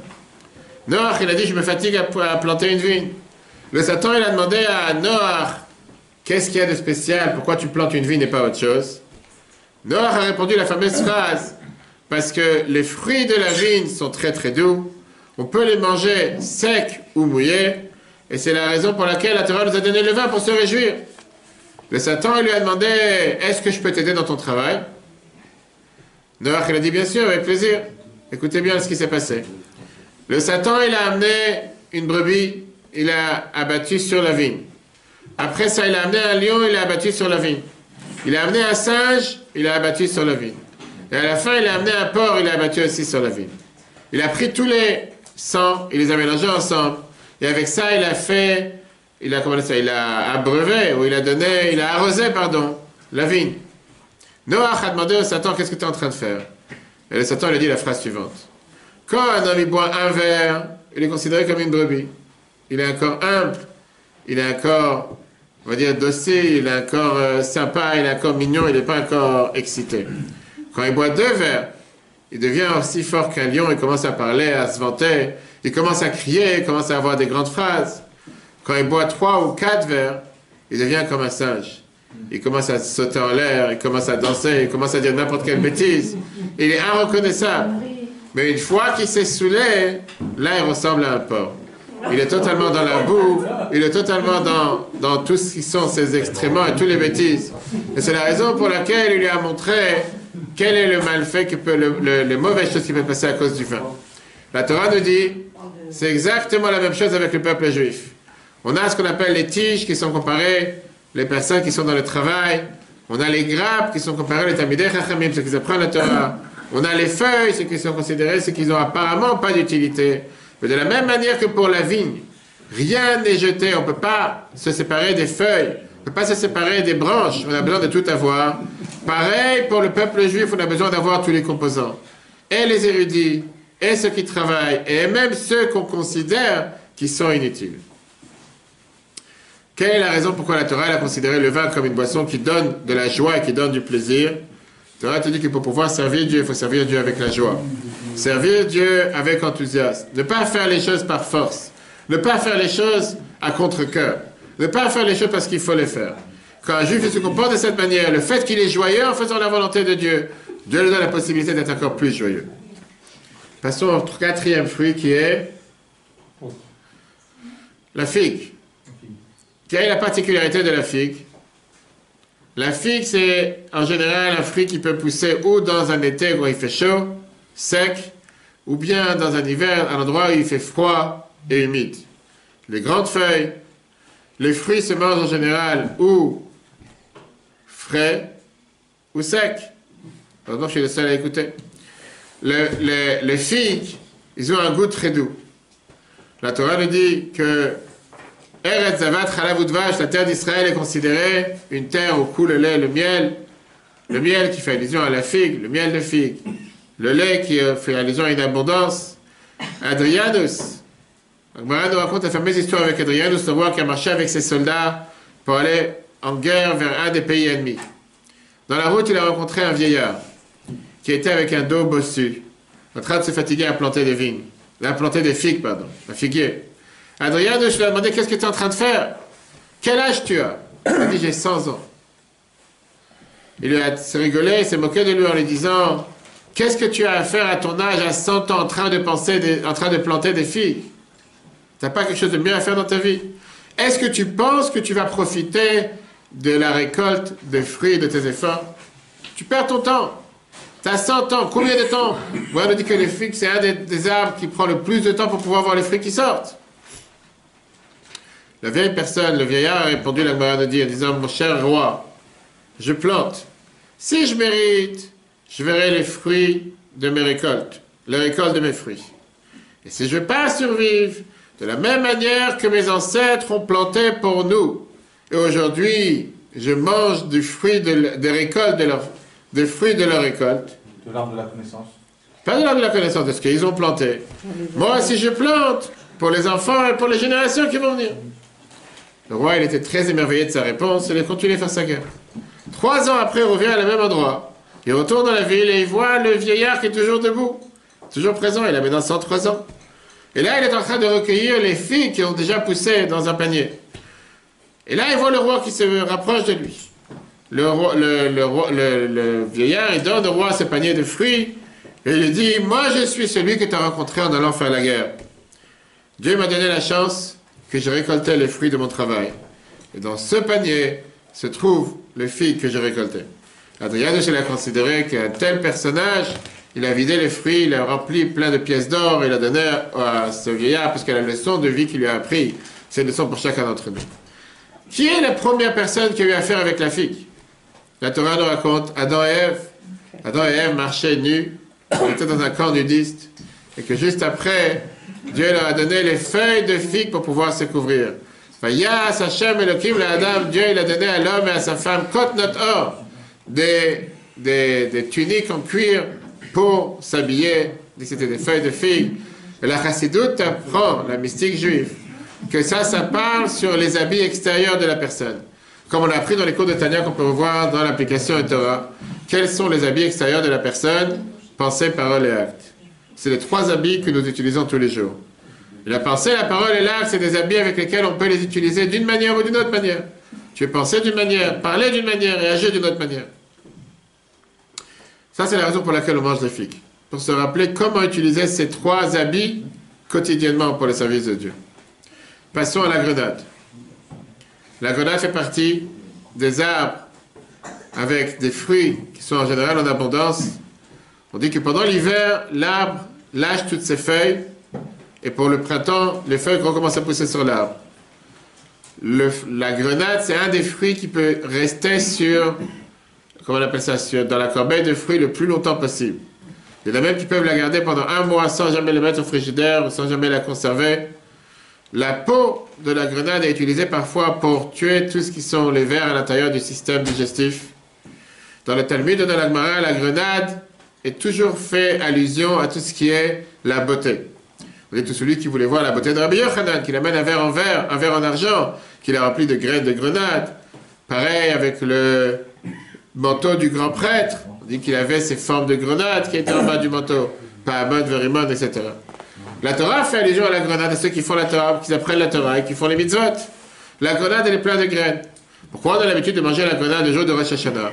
Speaker 1: Noach, il a dit, je me fatigue à planter une vigne. Le Satan, il a demandé à Noach, qu'est-ce qu'il y a de spécial? Pourquoi tu plantes une vigne et pas autre chose? Noach a répondu la fameuse phrase, parce que les fruits de la vigne sont très très doux. On peut les manger secs ou mouillés. Et c'est la raison pour laquelle la Torah nous a donné le vin pour se réjouir. Le Satan, il lui a demandé, est-ce que je peux t'aider dans ton travail? Noach, il a dit, bien sûr, avec plaisir. Écoutez bien ce qui s'est passé. Le Satan, il a amené une brebis, il a abattu sur la vigne. Après ça, il a amené un lion, il a abattu sur la vigne. Il a amené un singe, il a abattu sur la vigne. Et à la fin, il a amené un porc, il a abattu aussi sur la vigne. Il a pris tous les sangs, il les a mélangés ensemble. Et avec ça, il a abreuvé, ou il a arrosé, la vigne. Noach a demandé au Satan, qu'est-ce que tu es en train de faire? Et le Satan lui a dit la phrase suivante. Quand un homme il boit un verre, il est considéré comme une brebis. Il est encore humble, il est encore, on va dire, docile, il est encore sympa, il est encore mignon, il n'est pas encore excité. Quand il boit 2 verres, il devient aussi fort qu'un lion, il commence à parler, à se vanter, il commence à crier, il commence à avoir des grandes phrases. Quand il boit 3 ou 4 verres, il devient comme un singe. Il commence à sauter en l'air, il commence à danser, il commence à dire n'importe quelle bêtise. Il est inreconnaissable. Mais une fois qu'il s'est saoulé, là, il ressemble à un porc. Il est totalement dans la boue, il est totalement dans tout ce qui sont ses excréments et toutes les bêtises. Et c'est la raison pour laquelle il lui a montré quel est le malfait, les mauvaises choses qui peuvent passer à cause du vin. La Torah nous dit, c'est exactement la même chose avec le peuple juif. On a ce qu'on appelle les tiges qui sont comparées, les personnes qui sont dans le travail. On a les grappes qui sont comparées, les tamidei chachamim, ceux qui apprennent la Torah. On a les feuilles, ceux qui sont considérés, ceux qui n'ont apparemment pas d'utilité. Mais de la même manière que pour la vigne, rien n'est jeté, on ne peut pas se séparer des feuilles, on ne peut pas se séparer des branches, on a besoin de tout avoir. Pareil, pour le peuple juif, on a besoin d'avoir tous les composants. Et les érudits, et ceux qui travaillent, et même ceux qu'on considère qui sont inutiles. Quelle est la raison pourquoi la Torah a considéré le vin comme une boisson qui donne de la joie et qui donne du plaisir? La Torah te dit que pour pouvoir servir Dieu, il faut servir Dieu avec la joie. Servir Dieu avec enthousiasme. Ne pas faire les choses par force. Ne pas faire les choses à contre-cœur. Ne pas faire les choses parce qu'il faut les faire. Quand un juif se comporte de cette manière, le fait qu'il est joyeux en faisant la volonté de Dieu, Dieu lui donne la possibilité d'être encore plus joyeux. Passons au 4e fruit qui est la figue. Quelle est la particularité de la figue? La figue, c'est en général un fruit qui peut pousser ou dans un été où il fait chaud, sec, ou bien dans un hiver, un endroit où il fait froid et humide. Les grandes feuilles, les fruits se mangent en général ou frais ou secs. Pardon, je suis le seul à écouter. Les figues, ils ont un goût très doux. La Torah nous dit que Eretz Zavat Chalav Udvash, la terre d'Israël est considérée une terre où coule le lait, le miel qui fait allusion à la figue, le miel de figue, le lait qui fait allusion à une abondance. Adrianus, Agmara nous raconte la fameuse histoire avec Adrianus, le roi qui a marché avec ses soldats pour aller en guerre vers un des pays ennemis. Dans la route, il a rencontré un vieillard qui était avec un dos bossu, en train de se fatiguer à planter des vignes, à planter des figues, pardon, un figuier. Adrianus lui a demandé: qu'est-ce que tu es en train de faire? Quel âge tu as? Il a dit: j'ai 100 ans. Il lui a rigolé, il s'est moqué de lui en lui disant: qu'est-ce que tu as à faire à ton âge à 100 ans en train de planter des figues? Tu n'as pas quelque chose de mieux à faire dans ta vie? Est-ce que tu penses que tu vas profiter de la récolte des fruits de tes efforts? Tu perds ton temps. Tu as 100 ans. Combien de temps? Moi, on nous dit que les figues, c'est un des arbres qui prend le plus de temps pour pouvoir voir les fruits qui sortent. La vieille personne, le vieillard, a répondu, la Gemara nous dit, en disant: mon cher roi, je plante. Si je mérite, je verrai les fruits de mes récoltes, les récoltes de mes fruits. Et si je ne veux pas survivre, de la même manière que mes ancêtres ont planté pour nous, et aujourd'hui, je mange du fruit des fruits de leur récolte.
Speaker 4: De l'arbre de la connaissance.
Speaker 1: Pas de l'arbre de la connaissance, de ce qu'ils ont planté. Moi aussi, je plante pour les enfants et pour les générations qui vont venir. Le roi, il était très émerveillé de sa réponse, et il a continué à faire sa guerre. 3 ans après, il revient à la même endroit. Il retourne dans la ville et il voit le vieillard qui est toujours debout, toujours présent. Il a maintenant 103 ans. Et là, il est en train de recueillir les figues qui ont déjà poussé dans un panier. Et là, il voit le roi qui se rapproche de lui. Le vieillard, il donne au roi ce panier de fruits et il lui dit: moi, je suis celui que tu as rencontré en allant faire la guerre. Dieu m'a donné la chance que je récoltais les fruits de mon travail. Et dans ce panier se trouvent les figues que j'ai récoltées. Adrianus, il a considéré qu'un tel personnage, il a vidé les fruits, il a rempli plein de pièces d'or, il a donné à ce vieillard, puisque la leçon de vie qu'il lui a appris, c'est une leçon pour chacun d'entre nous. Qui est la première personne qui a eu affaire avec la figue? La Torah nous raconte Adam et Ève. Adam et Ève marchaient nus, ils étaient dans un camp nudiste, et que juste après, Dieu leur a donné les feuilles de figue pour pouvoir se couvrir. Vayas Hashem Elohim la Adam, Dieu il a donné à l'homme et à sa femme Kotnot Or, des tuniques en cuir pour s'habiller. C'était des feuilles de figue. Et la chassidoute apprend, la mystique juive, que ça parle sur les habits extérieurs de la personne. Comme on a appris dans les cours de Tanya qu'on peut revoir dans l'application Torah, quels sont les habits extérieurs de la personne? Pensée, parole et acte. C'est les 3 habits que nous utilisons tous les jours. Et la pensée, la parole et l'acte, c'est des habits avec lesquels on peut les utiliser d'une manière ou d'une autre manière. Tu veux penser d'une manière, parler d'une manière et agir d'une autre manière. Ça, c'est la raison pour laquelle on mange des figues. Pour se rappeler comment utiliser ces 3 habits quotidiennement pour le service de Dieu. Passons à la grenade. La grenade fait partie des arbres avec des fruits qui sont en général en abondance. On dit que pendant l'hiver, l'arbre lâche toutes ses feuilles et pour le printemps, les feuilles recommencent à pousser sur l'arbre. La grenade, c'est un des fruits qui peut rester comment on appelle ça, dans la corbeille de fruits le plus longtemps possible. Il y en a même qui peuvent la garder pendant 1 mois sans jamais le mettre au frigidaire, sans jamais la conserver. La peau de la grenade est utilisée parfois pour tuer tout ce qui sont les vers à l'intérieur du système digestif. Dans le Talmud de la Gemara, la grenade est toujours fait allusion à tout ce qui est la beauté. Vous êtes tout celui qui voulait voir la beauté de Rabbi Yochanan, qui amène un verre en argent, qu'il a rempli de graines de grenade. Pareil avec le manteau du grand prêtre. On dit qu'il avait ces formes de grenade qui étaient en bas du manteau. Pahamon, Verimon, etc. La Torah fait allusion à la grenade, à ceux qui font la Torah, qui apprennent la Torah et qui font les mitzvot. La grenade, elle est pleine de graines. Pourquoi on a l'habitude de manger la grenade le jour de Rosh Hashanah?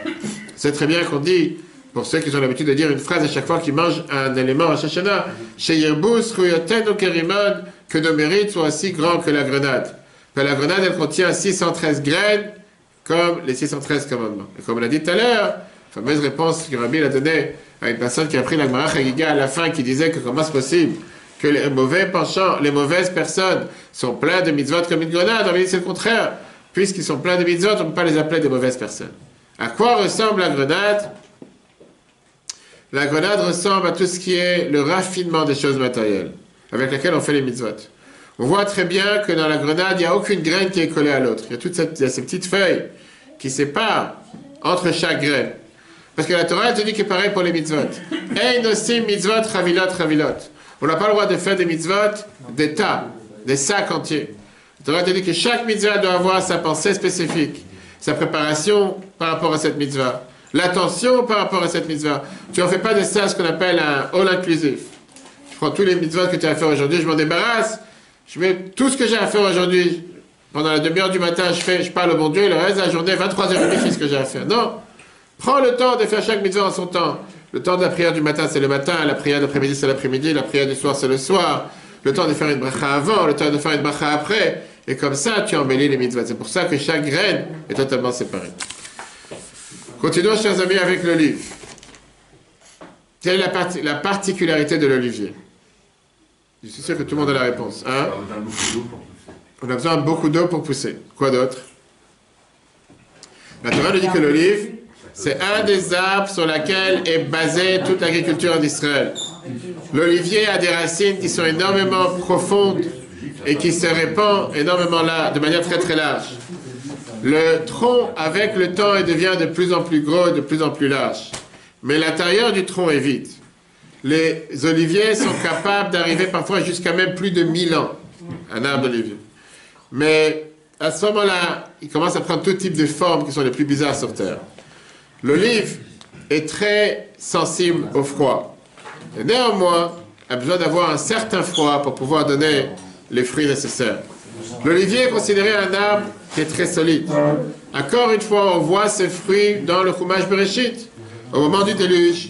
Speaker 1: C'est très bien qu'on dit, pour ceux qui ont l'habitude de dire une phrase à chaque fois qu'ils mangent un élément Rosh Hashanah, Sheyerbus, Ruyoten, Kerimon, que nos mérites soient aussi grands que la grenade. Que la grenade, elle contient 613 graines comme les 613 commandements. Et comme on l'a dit tout à l'heure, la fameuse réponse que Rabbi a donnée à une personne qui a pris la Gemara Chagiga à la fin, qui disait que comment c'est possible que les mauvais penchants, les mauvaises personnes sont pleins de mitzvot comme une grenade. On va dire c'est le contraire. Puisqu'ils sont pleins de mitzvot, on ne peut pas les appeler des mauvaises personnes. À quoi ressemble la grenade? La grenade ressemble à tout ce qui est le raffinement des choses matérielles, avec lesquelles on fait les mitzvot. On voit très bien que dans la grenade, il n'y a aucune graine qui est collée à l'autre. Il y a ces petites feuilles qui séparent entre chaque graine. Parce que la Torah te dit qu'il est pareil pour les mitzvot. Ein osim mitzvot chavilot chavilot. On n'a pas le droit de faire des mitzvot des tas, des sacs entiers. La Torah te dit que chaque mitzvah doit avoir sa pensée spécifique, sa préparation par rapport à cette mitzvah, l'attention par rapport à cette mitzvah. Tu n'en fais pas de ça ce qu'on appelle un all inclusif. Je prends tous les mitzvot que tu as à faire aujourd'hui, je m'en débarrasse, je mets tout ce que j'ai à faire aujourd'hui. Pendant la demi-heure du matin, je parle au bon Dieu, et le reste de la journée, 23h30, je fais ce que j'ai à faire. Non. Prends le temps de faire chaque mitzvah en son temps. Le temps de la prière du matin, c'est le matin. La prière de l'après-midi, c'est l'après-midi. La prière du soir, c'est le soir. Le temps de faire une bracha avant, le temps de faire une bracha après. Et comme ça, tu embellis les mitzvahs. C'est pour ça que chaque graine est totalement séparée. Continuons, chers amis, avec l'olive. Quelle est la particularité de l'olivier? Je suis sûr que tout le monde a la réponse. Hein? On a besoin de beaucoup d'eau pour pousser. Quoi d'autre? La Torah nous dit que l'olive, c'est un des arbres sur lesquels est basée toute l'agriculture en Israël. L'olivier a des racines qui sont énormément profondes et qui se répandent énormément là, de manière très très large. Le tronc, avec le temps, il devient de plus en plus gros et de plus en plus large. Mais l'intérieur du tronc est vide. Les oliviers sont capables d'arriver parfois jusqu'à même plus de 1000 ans, un arbre d'olivier. Mais à ce moment-là, il commence à prendre tout type de formes qui sont les plus bizarres sur Terre. L'olive est très sensible au froid. Et néanmoins, a besoin d'avoir un certain froid pour pouvoir donner les fruits nécessaires. L'olivier est considéré un arbre qui est très solide. Encore une fois, on voit ses fruits dans le Chumash Bereshit. Au moment du déluge,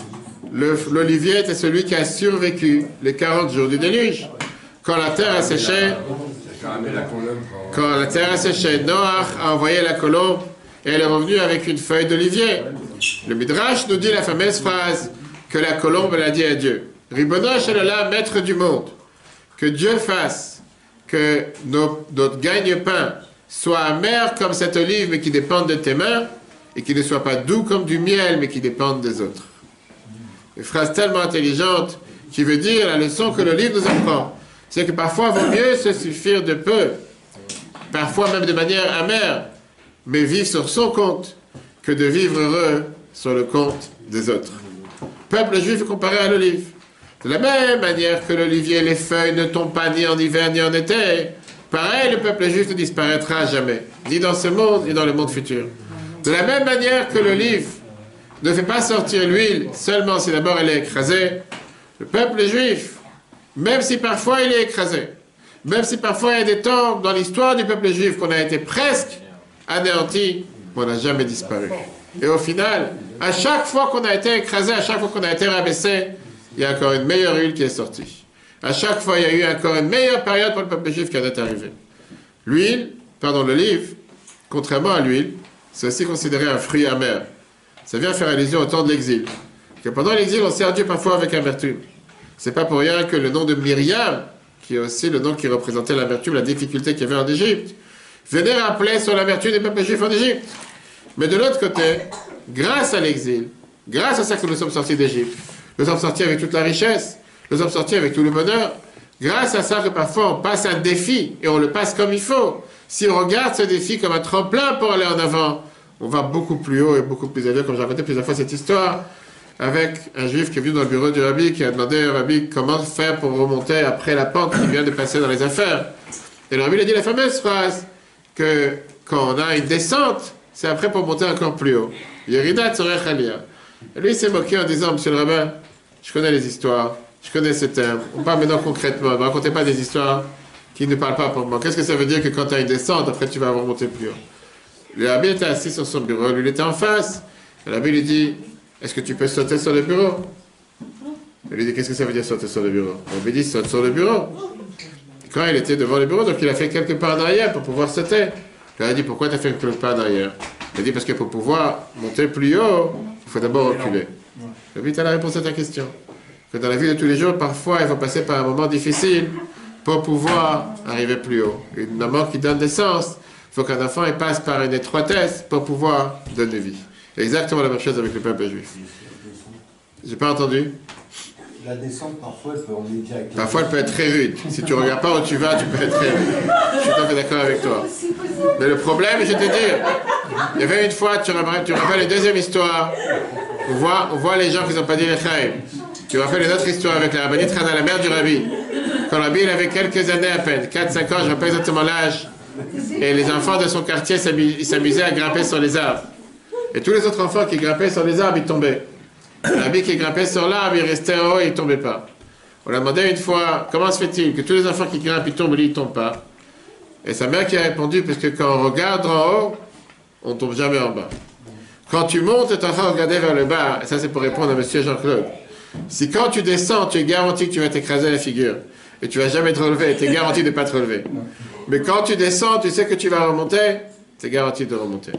Speaker 1: l'olivier était celui qui a survécu les 40 jours du déluge. Quand la terre a séché, Noach a envoyé la colombe et elle est revenue avec une feuille d'olivier. Le Midrash nous dit la fameuse phrase que la colombe l'a dit à Dieu. Ribono shel olam, maître du monde, que Dieu fasse que notre gagne-pain soit amer comme cette olive mais qui dépende de tes mains et qui ne soit pas doux comme du miel mais qui dépende des autres. Une phrase tellement intelligente qui veut dire la leçon que l'olive nous apprend. C'est que parfois il vaut mieux se suffire de peu, parfois même de manière amère, mais vivre sur son compte que de vivre heureux sur le compte des autres. Le peuple juif est comparé à l'olive. De la même manière que l'olivier, les feuilles ne tombent pas ni en hiver ni en été, pareil, le peuple juif ne disparaîtra jamais, ni dans ce monde, ni dans le monde futur. De la même manière que l'olive ne fait pas sortir l'huile seulement si d'abord elle est écrasée, le peuple juif, même si parfois il est écrasé, même si parfois il y a des temps dans l'histoire du peuple juif qu'on a été presque anéanti, on n'a jamais disparu. Et au final, à chaque fois qu'on a été écrasé, à chaque fois qu'on a été rabaissé, il y a encore une meilleure huile qui est sortie. À chaque fois, il y a eu encore une meilleure période pour le peuple juif qui en est arrivé. L'olive, contrairement à l'huile, c'est aussi considéré un fruit amer. Ça vient faire allusion au temps de l'exil. Que pendant l'exil, on sert Dieu parfois avec amertume. C'est pas pour rien que le nom de Myriam, qui est aussi le nom qui représentait l'amertume, la difficulté qu'il y avait en Égypte, venait rappeler sur l'amertume des peuples juifs en Égypte. Mais de l'autre côté, grâce à l'exil, grâce à ça que nous sommes sortis d'Égypte, nous sommes sortis avec toute la richesse, nous sommes sortis avec tout le bonheur, grâce à ça que parfois on passe un défi et on le passe comme il faut. Si on regarde ce défi comme un tremplin pour aller en avant, on va beaucoup plus haut et beaucoup plus élevé, comme j'ai raconté plusieurs fois cette histoire, avec un juif qui est venu dans le bureau du rabbi, qui a demandé au rabbi comment faire pour remonter après la pente qui vient de passer dans les affaires. Et le rabbi lui a dit la fameuse phrase que quand on a une descente, c'est après pour monter encore plus haut. Yerida tzorech aliyah. Et lui, il s'est moqué en disant, monsieur le rabbin, je connais les histoires, je connais ces termes, on parle maintenant concrètement, ne me racontez pas des histoires qui ne parlent pas pour moi. Qu'est-ce que ça veut dire que quand tu as une descente, après tu vas remonter plus haut? Le rabbi était assis sur son bureau, lui il était en face. Le rabbi lui dit, est-ce que tu peux sauter sur le bureau? Il lui dit, qu'est-ce que ça veut dire sauter sur le bureau? Le rabbi dit, saute sur le bureau. Et quand il était devant le bureau, donc il a fait quelques pas en arrière pour pouvoir sauter. Il a dit, pourquoi tu as fait quelques pas en arrière? Il a dit parce que pour pouvoir monter plus haut, il faut d'abord reculer. Et puis tu as la réponse à ta question. Que dans la vie de tous les jours, parfois, il faut passer par un moment difficile pour pouvoir arriver plus haut. Une maman qui donne des sens, il faut qu'un enfant il passe par une étroitesse pour pouvoir donner vie. Exactement la même chose avec le peuple juif. J'ai pas entendu?
Speaker 3: La descente, parfois, on est déjà avec
Speaker 1: Parfois, elle peut être très rude. Si tu ne regardes pas où tu vas, tu peux être très rude. Je suis tout à fait d'accord avec toi. Mais le problème, je vais te dire, il y avait une fois, tu rappelles une deuxième histoire, on voit les gens qui n'ont pas dit les Chaim. Tu rappelles une autre histoire avec la rabbinite Hana, la mère du rabbi. Quand le rabbi il avait quelques années à peine, 4-5 ans, je ne rappelle pas exactement l'âge, et les enfants de son quartier s'amusaient à grimper sur les arbres. Et tous les autres enfants qui grimpaient sur les arbres, ils tombaient. Le rabbi qui grimpait sur l'arbre, il restait en haut et il ne tombait pas. On lui a demandé une fois, comment se fait-il que tous les enfants qui grimpent, ils tombent, lui, ils ne tombent pas? Et sa mère qui a répondu, parce que quand on regarde en haut, on ne tombe jamais en bas. Quand tu montes, tu es en train de regarder vers le bas, et ça c'est pour répondre à monsieur Jean-Claude. Si quand tu descends, tu es garanti que tu vas t'écraser la figure, et tu ne vas jamais te relever, tu es garanti de ne pas te relever. Mais quand tu descends, tu sais que tu vas remonter, tu es garanti de remonter.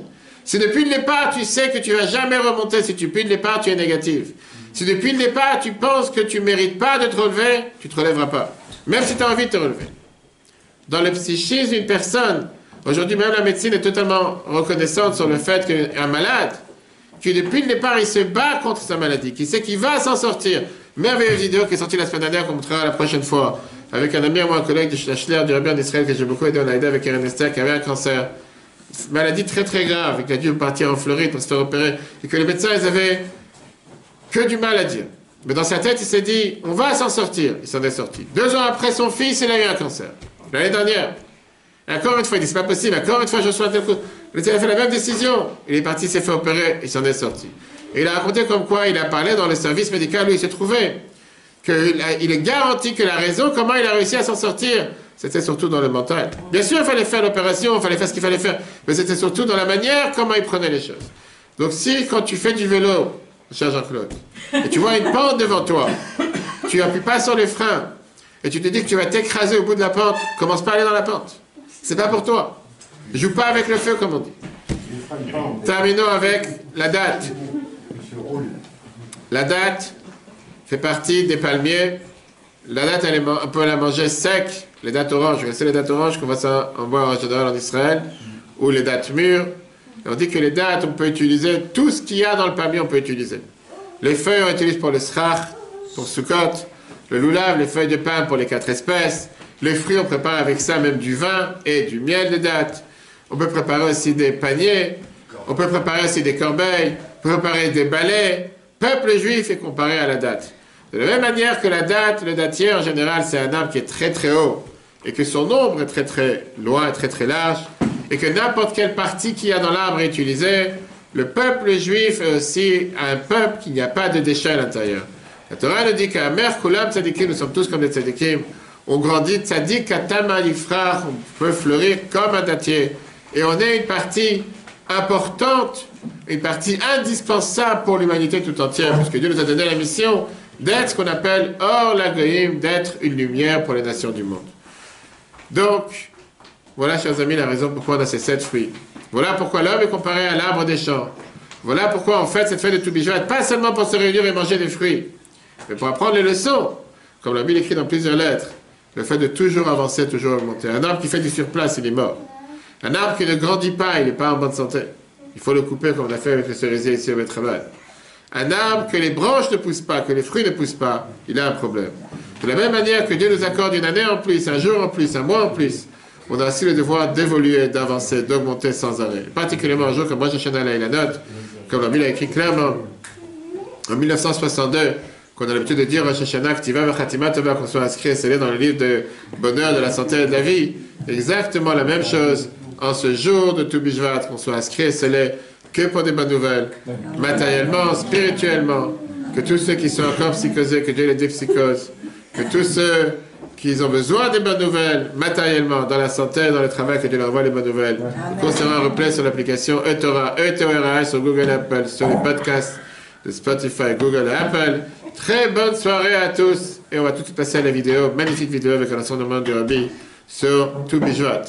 Speaker 1: Si depuis le départ, tu sais que tu ne vas jamais remonter, si depuis le départ, tu es négatif. Si depuis le départ, tu penses que tu ne mérites pas de te relever, tu ne te relèveras pas. Même si tu as envie de te relever. Dans le psychisme d'une personne, aujourd'hui même la médecine est totalement reconnaissante sur le fait qu'un malade, qui depuis le départ, il se bat contre sa maladie, qui sait qu'il va s'en sortir. Merveilleuse vidéo qui est sortie la semaine dernière, qu'on montrera la prochaine fois, avec un ami à moi, un collègue de Schler, du rabbi en Israël, que j'ai beaucoup aidé, on a aidé avec Eren Esther, qui avait un cancer. Maladie très très grave, et qui a dû partir en Floride pour se faire opérer, et que les médecins, ils avaient que du mal à dire. Mais dans sa tête, il s'est dit, on va s'en sortir. Il s'en est sorti. 2 ans après, son fils, il a eu un cancer. L'année dernière. Et encore une fois, il dit, c'est pas possible. Encore une fois, je reçois un tel coup. Il a fait la même décision. Il est parti, il s'est fait opérer, il s'en est sorti. Et il a raconté comme quoi il a parlé dans le service médical où il s'est trouvé. Qu'il est garanti que la raison, comment il a réussi à s'en sortir, c'était surtout dans le mental. Bien sûr, il fallait faire l'opération, il fallait faire ce qu'il fallait faire, mais c'était surtout dans la manière comment il prenait les choses. Donc si, quand tu fais du vélo, cher Jean-Claude, et tu vois une pente devant toi, tu n'appuies pas sur les freins, et tu te dis que tu vas t'écraser au bout de la pente, commence pas à aller dans la pente. C'est pas pour toi. Joue pas avec le feu, comme on dit. Terminons avec la date. La date fait partie des palmiers. La date, on peut la manger sec. Les dattes oranges, vous connaissez les dattes oranges qu'on va en voir en général en Israël, ou les dattes mûres. Et on dit que les dattes, on peut utiliser tout ce qu'il y a dans le palmier, on peut utiliser. Les feuilles, on utilise pour le srach, pour Sukkot. Le loulav, les feuilles de pain pour les 4 espèces. Les fruits, on prépare avec ça même du vin et du miel de dattes. On peut préparer aussi des paniers. On peut préparer aussi des corbeilles. On peut préparer des balais. Peuple juif est comparé à la date. De la même manière que la date, le dattier, en général, c'est un arbre qui est très très haut. Et que son ombre est très très loin, très très large. Et que n'importe quelle partie qu'il y a dans l'arbre est utilisée. Le peuple juif est aussi un peuple qui n'y a pas de déchets à l'intérieur. La Torah nous dit qu'à Mer Kulam Tzadikim, nous sommes tous comme des Tzadikim. On grandit Tzadik à Tama Yifrach, on peut fleurir comme un dattier. Et on est une partie importante, une partie indispensable pour l'humanité tout entière, parce que Dieu nous a donné la mission d'être ce qu'on appelle Or l'Agoïm, d'être une lumière pour les nations du monde. Donc, voilà, chers amis, la raison pourquoi on a ces 7 fruits. Voilà pourquoi l'homme est comparé à l'arbre des champs. Voilà pourquoi on fait cette fête de Toubishvat, pas seulement pour se réunir et manger des fruits, mais pour apprendre les leçons, comme la Bible écrit dans plusieurs lettres. Le fait de toujours avancer, toujours augmenter. Un arbre qui fait du surplace, il est mort. Un arbre qui ne grandit pas, il n'est pas en bonne santé. Il faut le couper comme on a fait avec le cerisier ici au Betraval. Un arbre que les branches ne poussent pas, que les fruits ne poussent pas, il a un problème. De la même manière que Dieu nous accorde une année en plus, un jour en plus, un mois en plus, on a aussi le devoir d'évoluer, d'avancer, d'augmenter sans arrêt. Particulièrement un jour comme Rosh Hashanah la note, comme la Bible a écrit clairement, en 1962, qu'on a l'habitude de dire Rosh Hashanah, K'tiva v'chatima tova, qu'on soit inscrit et scellé dans le livre de bonheur, de la santé et de la vie. Exactement la même chose en ce jour de Toubishvat, qu'on soit inscrit et scellé que pour des bonnes nouvelles, matériellement, spirituellement, que tous ceux qui sont encore psychosés, que Dieu les dépsychose, que tous ceux qui ont besoin des bonnes nouvelles, matériellement, dans la santé, dans le travail, que Dieu leur envoie les bonnes nouvelles. Concernant un replay sur l'application eTorah, eTorah sur Google Apple, sur les podcasts de Spotify, Google et Apple. Très bonne soirée à tous et on va tout de suite passer à la vidéo, magnifique vidéo avec un enseignement du Rabbi sur Toubishvat.